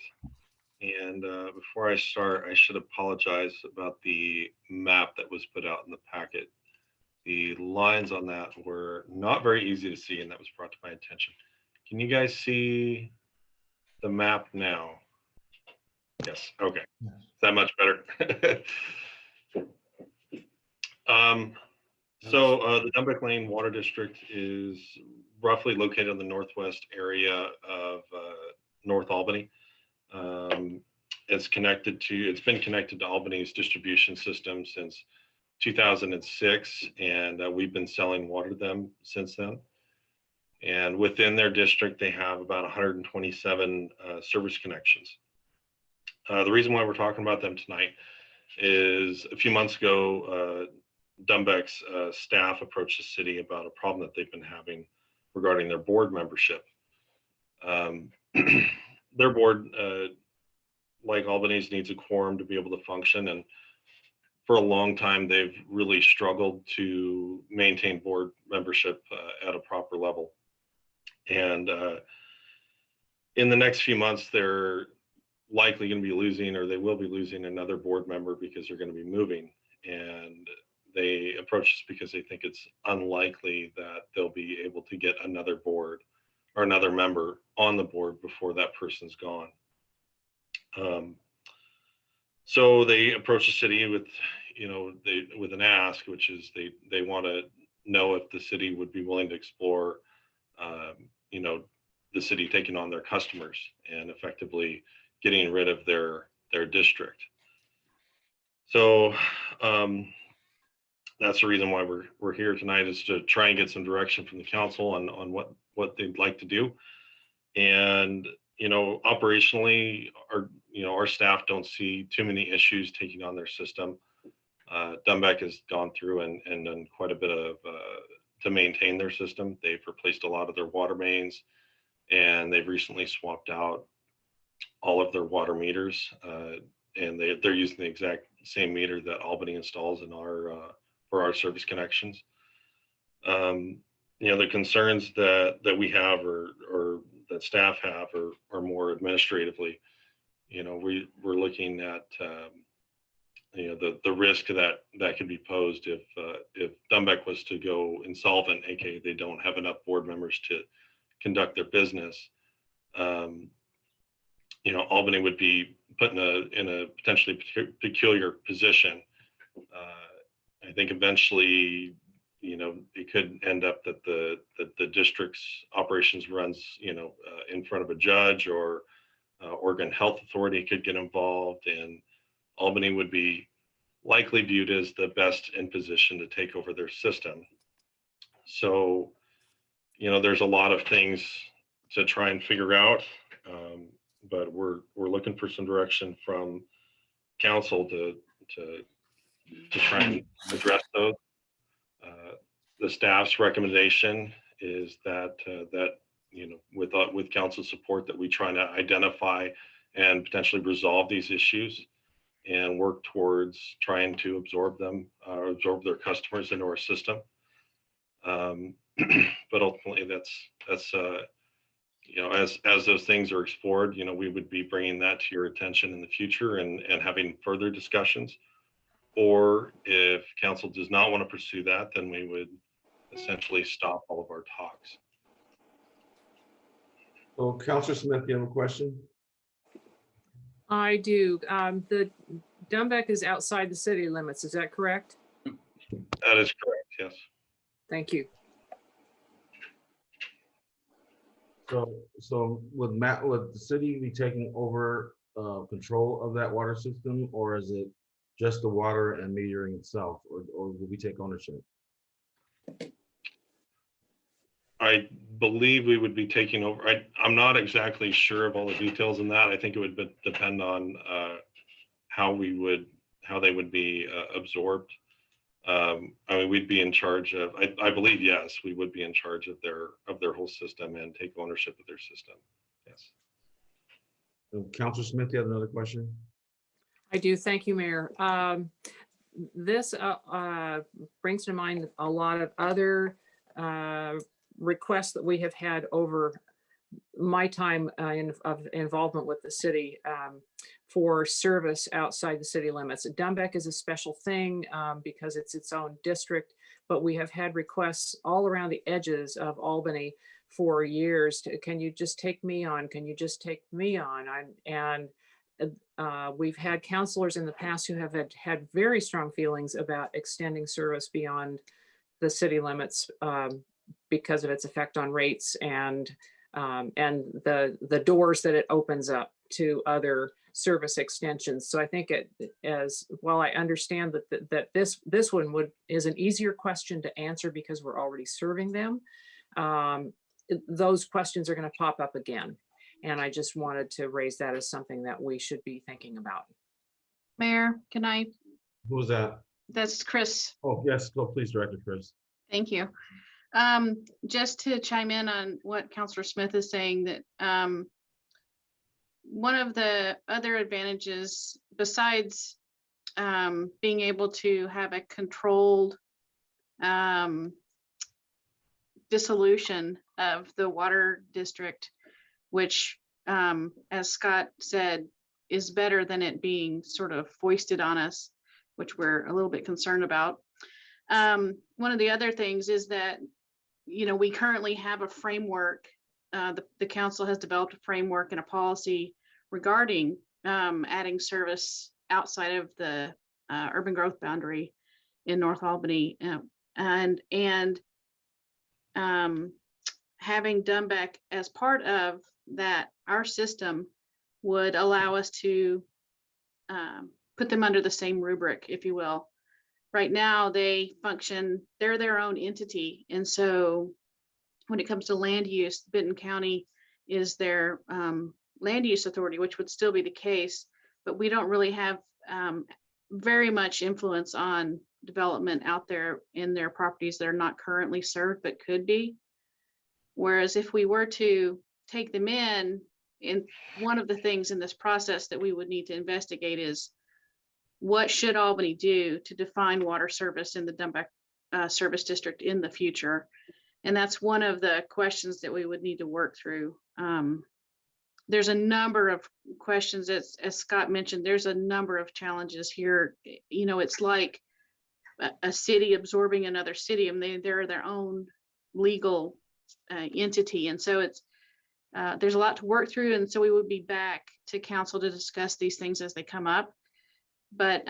And before I start, I should apologize about the map that was put out in the packet. The lines on that were not very easy to see, and that was brought to my attention. Can you guys see the map now? Yes, okay. Yes. Is that much better? The Dumbeck Lane Water District is roughly located in the northwest area of North Albany. It's been connected to Albany's distribution system since 2006, and we've been selling water to them since then. And within their district, they have about 127 service connections. The reason why we're talking about them tonight is a few months ago, Dumbeck's staff approached the city about a problem that they've been having regarding their board membership. Their board, like Albany's, needs a quorum to be able to function, and for a long time they've really struggled to maintain board membership at a proper level. And in the next few months, they're likely going to be losing, or they will be losing, another board member because they're going to be moving. And they approach us because they think it's unlikely that they'll be able to get another board or another member on the board before that person's gone. So they approach the city with, with an ask, which is they want to know if the city would be willing to explore, the city taking on their customers and effectively getting rid of their district. So that's the reason why we're here tonight, is to try and get some direction from the council on what they'd like to do. And operationally, our staff don't see too many issues taking on their system. Dumbeck has gone through and done quite a bit of to maintain their system. They've replaced a lot of their water mains, and they've recently swapped out all of their water meters, and they're using the exact same meter that Albany installs in for our service connections. The concerns that we have or that staff have are more administratively. We're looking at the risk that could be posed if Dumbeck was to go insolvent, aka they don't have enough board members to conduct their business. Albany would be put in a potentially peculiar position. I think eventually, it could end up that the district's operations runs, in front of a judge, or Oregon Health Authority could get involved, and Albany would be likely viewed as the best in position to take over their system. So, there's a lot of things to try and figure out, but we're looking for some direction from council to try and address those. The staff's recommendation is that with council support, that we try to identify and potentially resolve these issues and work towards trying to absorb their customers into our system. But ultimately, that's as those things are explored, we would be bringing that to your attention in the future and having further discussions. Or if council does not want to pursue that, then we would essentially stop all of our talks. So, Councilor Smith, you have a question? I do. The Dumbeck is outside the city limits. Is that correct? That is correct. Yes. Thank you. So would the city be taking over control of that water system, or is it just the water and metering itself, or will we take ownership? I believe we would be taking over. I'm not exactly sure of all the details in that. I think it would depend on how they would be absorbed. I mean, we'd be in charge of, I believe, yes, we would be in charge of their whole system and take ownership of their system. Yes. Councilor Smith, you have another question? I do. Thank you, Mayor. This brings to mind a lot of other requests that we have had over my time of involvement with the city for service outside the city limits. Dumbeck is a special thing because it's its own district, but we have had requests all around the edges of Albany for years. Can you just take me on? Can you just take me on? We've had counselors in the past who have had very strong feelings about extending service beyond the city limits because of its effect on rates and the doors that it opens up to other service extensions. So I think while I understand that this one is an easier question to answer because we're already serving them, those questions are going to pop up again. And I just wanted to raise that as something that we should be thinking about. Mayor, can I? Who was that? That's Chris. Oh, yes, go please, Director Chris. Thank you. Just to chime in on what Councilor Smith is saying, that one of the other advantages besides being able to have a controlled dissolution of the water district, which as Scott said, is better than it being sort of foisted on us, which we're a little bit concerned about. One of the other things is that, you know, we currently have a framework. The council has developed a framework and a policy regarding adding service outside of the urban growth boundary in North Albany, and having Dumbeck as part of that, our system would allow us to put them under the same rubric, if you will. Right now, they function, they're their own entity. And so when it comes to land use, Benton County is their land use authority, which would still be the case, but we don't really have very much influence on development out there in their properties that are not currently served, but could be. Whereas if we were to take them in one of the things in this process that we would need to investigate is what should Albany do to define water service in the Dumbeck service district in the future? And that's one of the questions that we would need to work through. There's a number of questions, as Scott mentioned, there's a number of challenges here. You know, it's like a city absorbing another city, and they're their own legal entity. And so it's there's a lot to work through. And so we would be back to council to discuss these things as they come up. But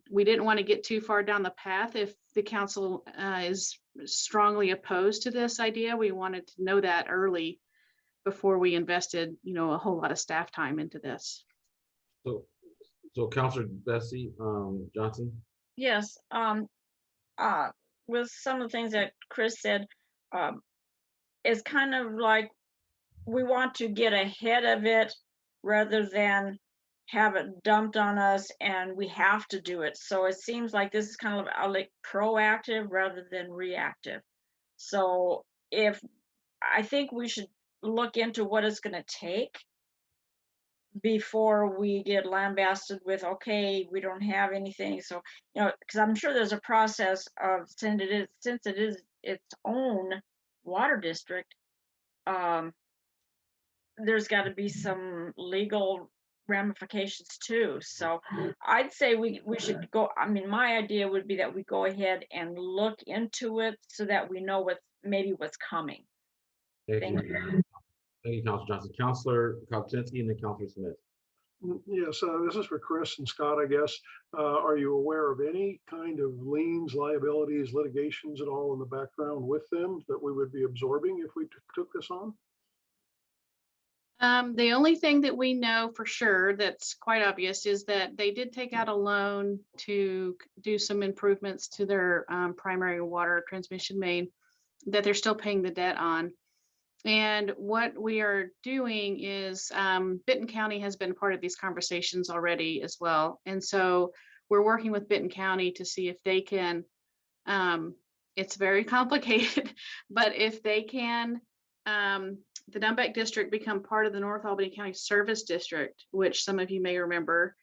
we didn't want to get too far down the path. If the council is strongly opposed to this idea, we wanted to know that early before we invested, you know, a whole lot of staff time into this. So Councilor Bessie Johnson. Yes, with some of the things that Chris said, it's kind of like we want to get ahead of it rather than have it dumped on us and we have to do it. So it seems like this is kind of like proactive rather than reactive. So I think we should look into what it's going to take before we get lambasted with, okay, we don't have anything. So, you know, because I'm sure there's a process of, since it is its own water district, there's got to be some legal ramifications too. So I'd say we should go, I mean, my idea would be that we go ahead and look into it so that we know what's coming. Thank you. Thank you, Councilor Johnson. Councilor Kopczynski and then Councilor Smith. Yes, this is for Chris and Scott, I guess. Are you aware of any kind of liens, liabilities, litigations at all in the background with them that we would be absorbing if we took this on? The only thing that we know for sure that's quite obvious is that they did take out a loan to do some improvements to their primary water transmission main that they're still paying the debt on. And what we are doing is Benton County has been part of these conversations already as well. And so we're working with Benton County to see if they can, it's very complicated, but if they can, the Dumbeck District become part of the North Albany County Service District, which some of you may remember.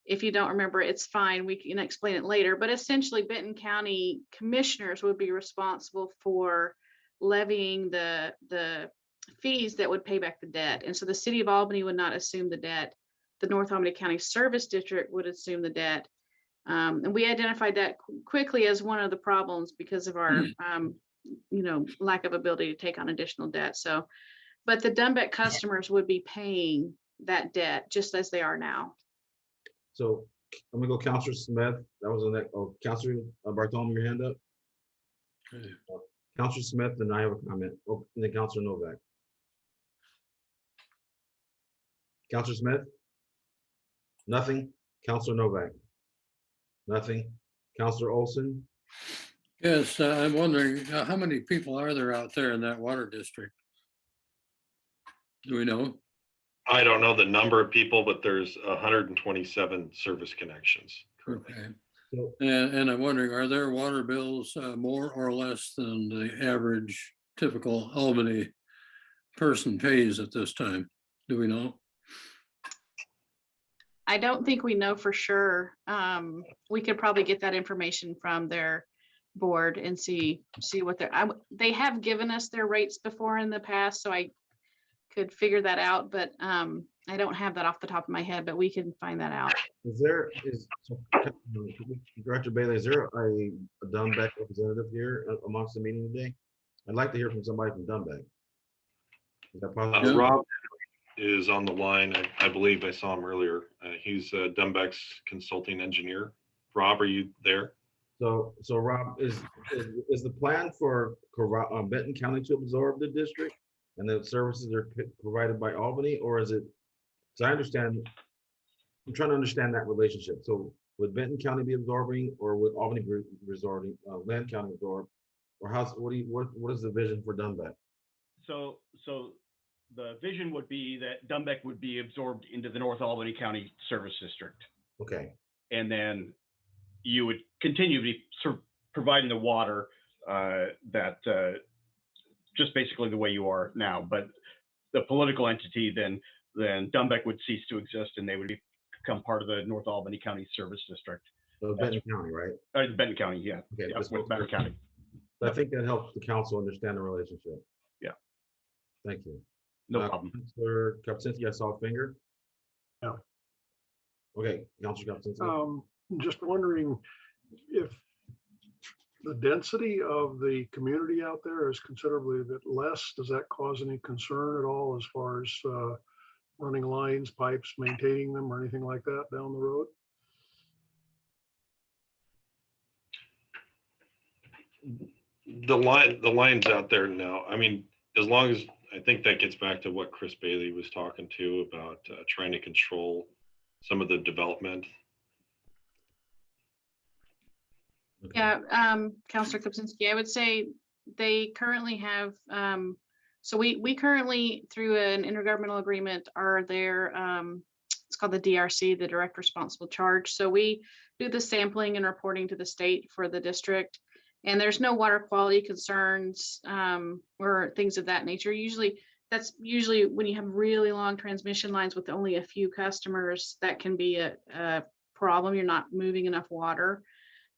If you don't remember, it's fine. We can explain it later. But essentially, Benton County commissioners would be responsible for levying the fees that would pay back the debt. And so the city of Albany would not assume the debt. The North Albany County Service District would assume the debt. And we identified that quickly as one of the problems because of our, lack of ability to take on additional debt. So, but the Dumbeck customers would be paying that debt just as they are now. So I'm gonna go Counselor Smith. That was the next, oh, Counselor Bartholomew, your hand up. Counselor Smith, then I have a comment. Oh, and then Counselor Novak. Counselor Smith? Nothing. Counselor Novak? Nothing. Counselor Olson? Yes, I'm wondering, how many people are there out there in that water district? Do we know? I don't know the number of people, but there's 127 service connections. Okay. And I'm wondering, are their water bills more or less than the average typical Albany person pays at this time? Do we know? I don't think we know for sure. We could probably get that information from their board and see what they have given us their rates before in the past, so I could figure that out, but I don't have that off the top of my head, but we can find that out. Director Bailey, is there a Dumbeck representative here amongst the meeting today? I'd like to hear from somebody from Dumbeck. Is that possible? Rob is on the line. I believe I saw him earlier. He's Dumbeck's consulting engineer. Rob, are you there? So Rob, is the plan for Benton County to absorb the district and the services are provided by Albany, or is it? So I understand. I'm trying to understand that relationship. So would Benton County be absorbing, or would Albany be resorting? Land County absorb, or what is the vision for Dumbeck? So the vision would be that Dumbeck would be absorbed into the North Albany County Service District. Okay. And then you would continue to be sort of providing the water that just basically the way you are now. But the political entity, then Dumbeck would cease to exist and they would become part of the North Albany County Service District. So Benton County, right? Benton County, yeah. Okay. Yeah, with Benton County. So I think that helps the council understand the relationship. Yeah. Thank you. No problem. Councilor Kapczynski, I saw a finger. Yeah. Okay, Councilor Kapczynski. Just wondering if the density of the community out there is considerably a bit less. Does that cause any concern at all as far as running lines, pipes, maintaining them, or anything like that down the road? The line's out there now. I mean, as long as, I think that gets back to what Chris Bailey was talking to about trying to control some of the development. Yeah, Councilor Kupczynski, I would say they currently have, so we currently, through an intergovernmental agreement, are their, it's called the DRC, the Direct Responsible Charge. So we do the sampling and reporting to the state for the district. And there's no water quality concerns or things of that nature. That's usually when you have really long transmission lines with only a few customers, that can be a problem. You're not moving enough water.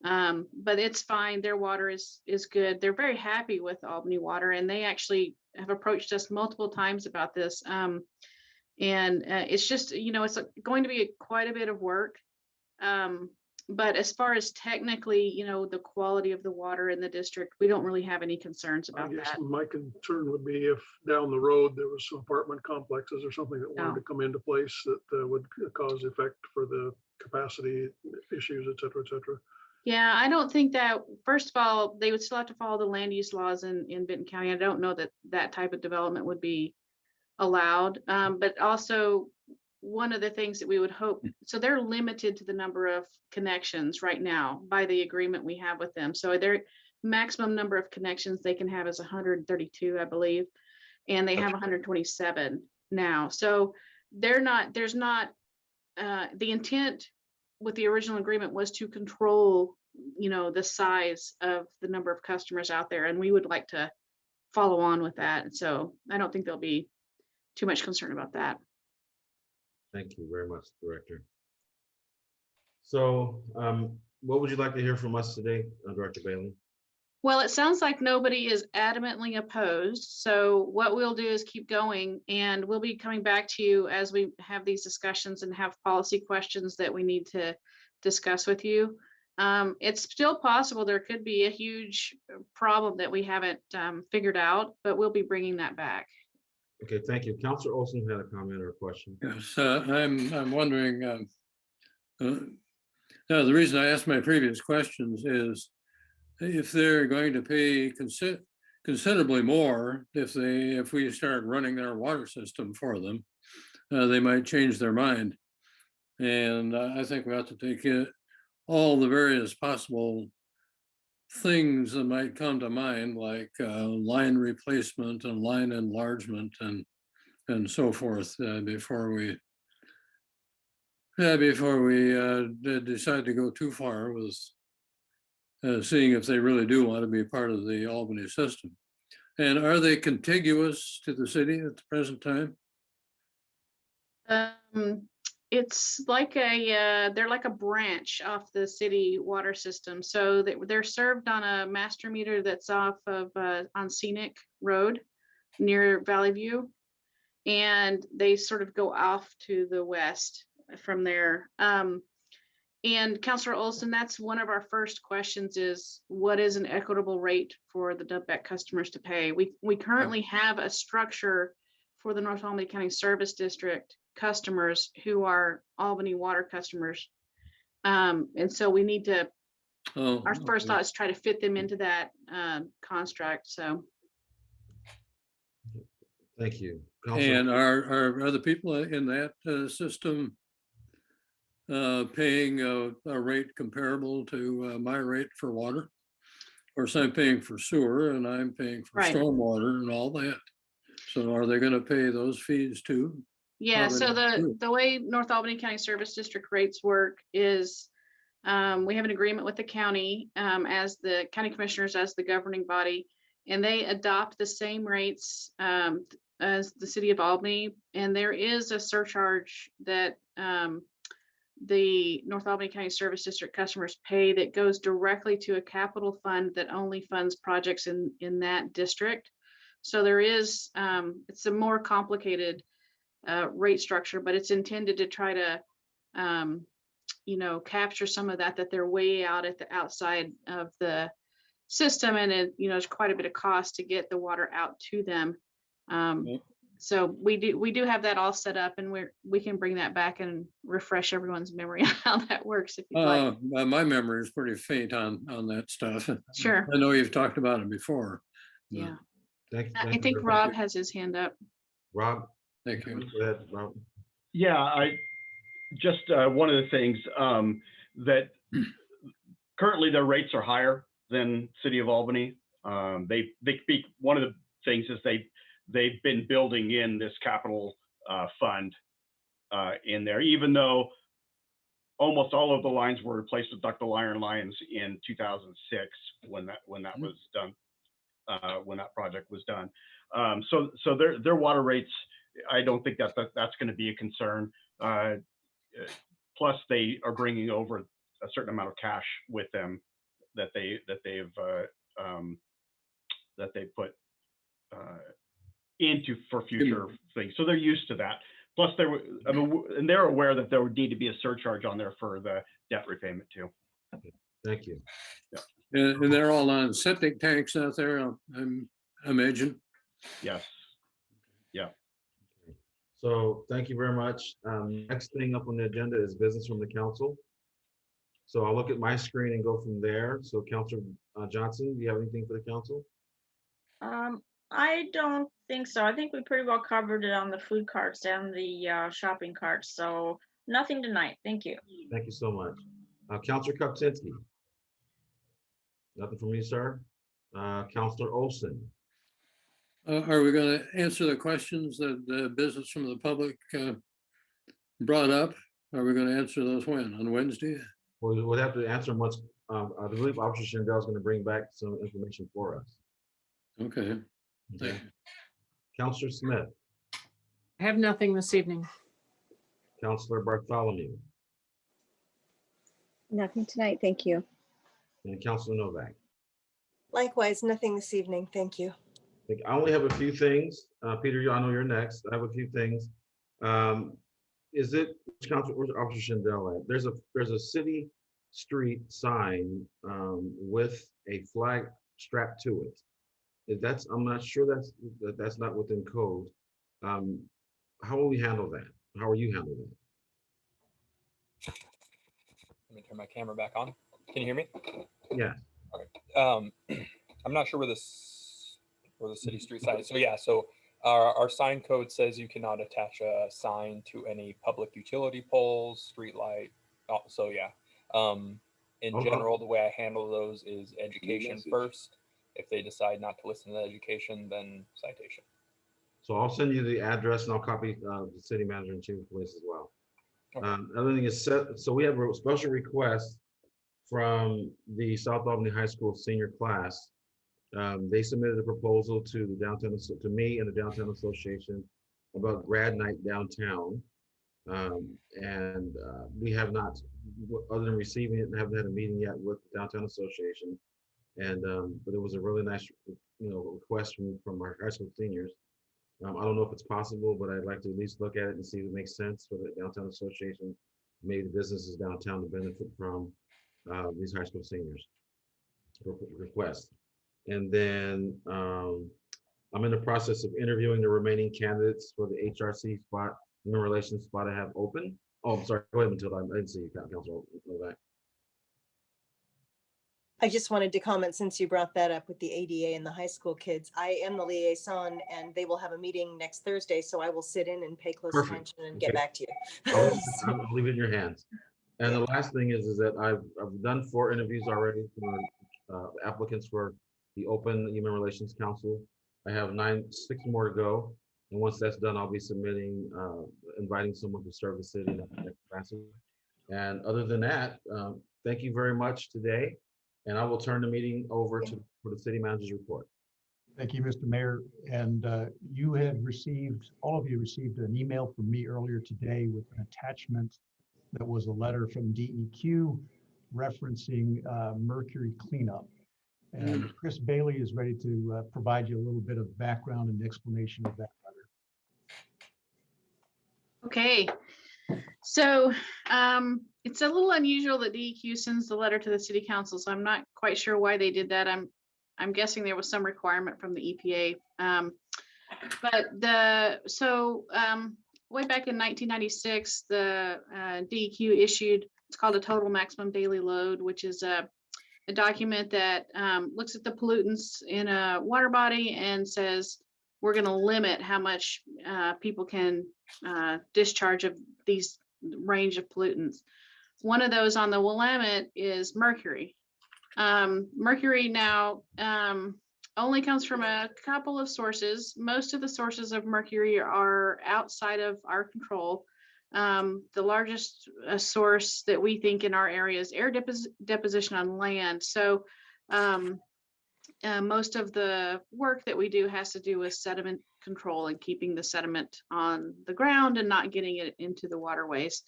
But it's fine. Their water is good. They're very happy with Albany Water, and they actually have approached us multiple times about this. And it's just, it's going to be quite a bit of work. But as far as technically, the quality of the water in the district, we don't really have any concerns about that. My concern would be if down the road there was some apartment complexes or something that wanted to come into place that would cause effect for the capacity issues, et cetera, et cetera. Yeah, I don't think that, first of all, they would still have to follow the land use laws in Benton County. I don't know that type of development would be allowed. But also, one of the things that we would hope, so they're limited to the number of connections right now by the agreement we have with them. So their maximum number of connections they can have is 132, I believe. and they have 127 now. So there's not, the intent with the original agreement was to control, the size of the number of customers out there, and we would like to follow on with that. So I don't think there'll be too much concern about that. Thank you very much, Director. So what would you like to hear from us today, Director Bailey? Well, it sounds like nobody is adamantly opposed. So what we'll do is keep going, and we'll be coming back to you as we have these discussions and have policy questions that we need to discuss with you. It's still possible there could be a huge problem that we haven't figured out, but we'll be bringing that back. Okay, thank you. Councilor Olson had a comment or a question. Yes, I'm wondering, now the reason I asked my previous questions is if they're going to pay considerably more, if we start running their water system for them, they might change their mind. And I think we have to take all the various possible things that might come to mind, like line replacement and line enlargement and so forth, before we decide to go too far with seeing if they really do want to be part of the Albany system. And are they contiguous to the city at the present time? It's like they're like a branch off the city water system. So they're served on a master meter that's off of on Scenic Road near Valley View. And they sort of go off to the west from there. And Councilor Olson, that's one of our first questions is what is an equitable rate for the Dumbeck customers to pay? We currently have a structure for the North Albany County Service District customers who are Albany water customers. And so we need to, our first thought is try to fit them into that construct. So. Thank you. And are other people in that system paying a rate comparable to my rate for water? Of course, I'm paying for sewer and I'm paying for stormwater and all that. So are they going to pay those fees too? Yeah, so the way North Albany County Service District rates work is we have an agreement with the county as the county commissioners, as the governing body, and they adopt the same rates as the city of Albany. And there is a surcharge that the North Albany County Service District customers pay that goes directly to a capital fund that only funds projects in that district. So there is, it's a more complicated rate structure, but it's intended to try to, capture some of that they're way out at the outside of the system. And it, there's quite a bit of cost to get the water out to them. So we do have that all set up, and we can bring that back and refresh everyone's memory on how that works if you'd like. My memory is pretty faint on that stuff. Sure. I know you've talked about it before. Yeah. Thank you. I think Rob has his hand up. Rob. Thank you. Go ahead, Rob. Yeah, I just one of the things that currently their rates are higher than City of Albany. They speak. One of the things is they've been building in this capital fund in there, even though almost all of the lines were replaced with ductile iron lines in 2006 when that was done, when that project was done. So their water rates, I don't think that's going to be a concern. Plus, they are bringing over a certain amount of cash with them that they put into for future things. So they're used to that. Plus, and they're aware that there would need to be a surcharge on there for the debt repayment too. Thank you. Yeah. And they're all on septic tanks out there, I imagine. Yes. Yeah. So thank you very much. Next thing up on the agenda is business from the council. So I'll look at my screen and go from there. So Councilor Johnson, do you have anything for the council? I don't think so. I think we pretty well covered it on the food carts and the shopping carts. So nothing tonight. Thank you. Thank you so much. Councilor Kopczynski. Nothing from you, sir. Councilor Olson. Are we going to answer the questions that the business from the public brought up? Are we going to answer those when? On Wednesday? Well, we'll have to answer them once, I believe Officer Shindell is going to bring back some information for us. Okay. Okay. Counselor Smith, I have nothing this evening. Counselor Bartholomew, Nothing tonight, thank you. and Counselor Novak. Likewise, nothing this evening. Thank you. I only have a few things. Peter, I know you're next. I have a few things. Is it, where's Officer Shindell at? There's a city street sign with a flag strapped to it. If that's, I'm not sure that's not within code. How will we handle that? How are you handling that? Let me turn my camera back on. Can you hear me? Yeah. Okay. I'm not sure where the city street sign is. So yeah, so our sign code says you cannot attach a sign to any public utility poles, street light. So yeah, in general, the way I handle those is education first. If they decide not to listen to the education, then citation. So I'll send you the address and I'll copy the city manager and chief of police as well. Other thing is so we have a special request from the South Albany High School senior class. They submitted a proposal to the downtown, to me and the Downtown Association about grad night downtown. We have not, other than receiving it, haven't had a meeting yet with the Downtown Association. But it was a really nice, request from our high school seniors. I don't know if it's possible, but I'd like to at least look at it and see if it makes sense for the Downtown Association, maybe the businesses downtown to benefit from these high school seniors request. And then I'm in the process of interviewing the remaining candidates for the HRC spot, human relations spot I have open. Oh, I'm sorry. Go ahead, Matilda. I didn't see you, Councilor Novak. I just wanted to comment, since you brought that up with the ADA and the high school kids, I am the liaison and they will have a meeting next Thursday. So I will sit in and pay close Perfect. attention and get back to you. I'll leave it in your hands. And the last thing is that I've done 4 interviews already for applicants for the Open Human Relations Council. I have 6 more to go. And once that's done, I'll be submitting, inviting someone to serve the city in that capacity. And other than that, thank you very much today. And I will turn the meeting over for the city manager's report. Thank you, Mr. Mayor. And you had received, all of you received an email from me earlier today with an attachment that was a letter from DEQ referencing mercury cleanup. And Chris Bailey is ready to provide you a little bit of background and explanation of that letter. Okay, so it's a little unusual that DEQ sends the letter to the city council, so I'm not quite sure why they did that. I'm guessing there was some requirement from the EPA. Way back in 1996, the DEQ issued, it's called a total maximum daily load, which is a document that looks at the pollutants in a water body and says, we're going to limit how much people can discharge of these range of pollutants. One of those on the Willamette is mercury. Mercury now only comes from a couple of sources. Most of the sources of mercury are outside of our control. The largest source that we think in our area is air deposition on land. So most of the work that we do has to do with sediment control and keeping the sediment on the ground and not getting it into the waterways.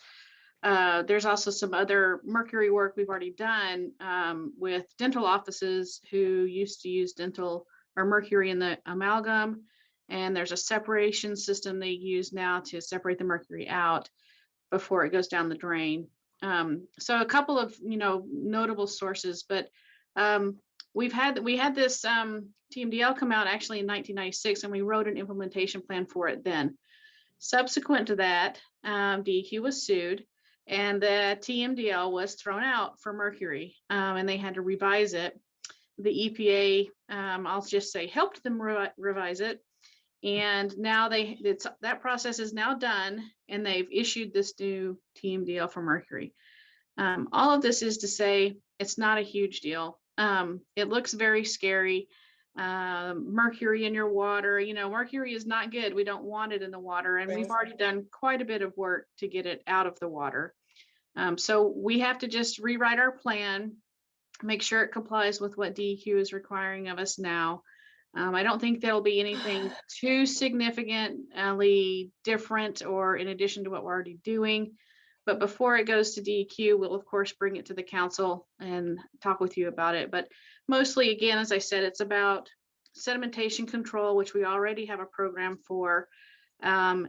There's also some other mercury work we've already done with dental offices who used to use dental or mercury in the amalgam. And there's a separation system they use now to separate the mercury out before it goes down the drain. So a couple of notable sources, but we had this TMDL come out actually in 1996, and we wrote an implementation plan for it then. Subsequent to that, DEQ was sued, and the TMDL was thrown out for mercury, and they had to revise it. The EPA, I'll just say, helped them revise it. And now that process is now done, and they've issued this new TMDL for mercury. All of this is to say it's not a huge deal. It looks very scary. mercury in your water. You know, mercury is not good. We don't want it in the water, and we've already done quite a bit of work to get it out of the water. So we have to just rewrite our plan, make sure it complies with what DEQ is requiring of us now. I don't think there'll be anything too significantly different or in addition to what we're already doing. But before it goes to DEQ, we'll of course bring it to the council and talk with you about it. But mostly, again, as I said, it's about sedimentation control, which we already have a program for, and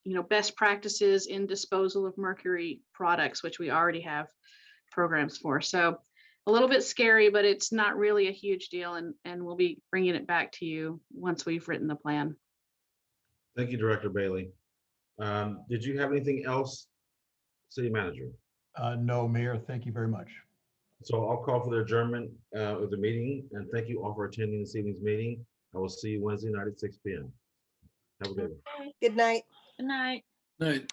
you know, best practices in disposal of mercury products, which we already have programs for. So a little bit scary, but it's not really a huge deal, and we'll be bringing it back to you once we've written the plan. Thank you, Director Bailey. Did you have anything else, City Manager? No, Mayor, thank you very much. So I'll call for the adjournment of the meeting, and thank you all for attending this evening's meeting. I will see you Wednesday night at 6 p.m. Have a good one. Good night. Good night. Night.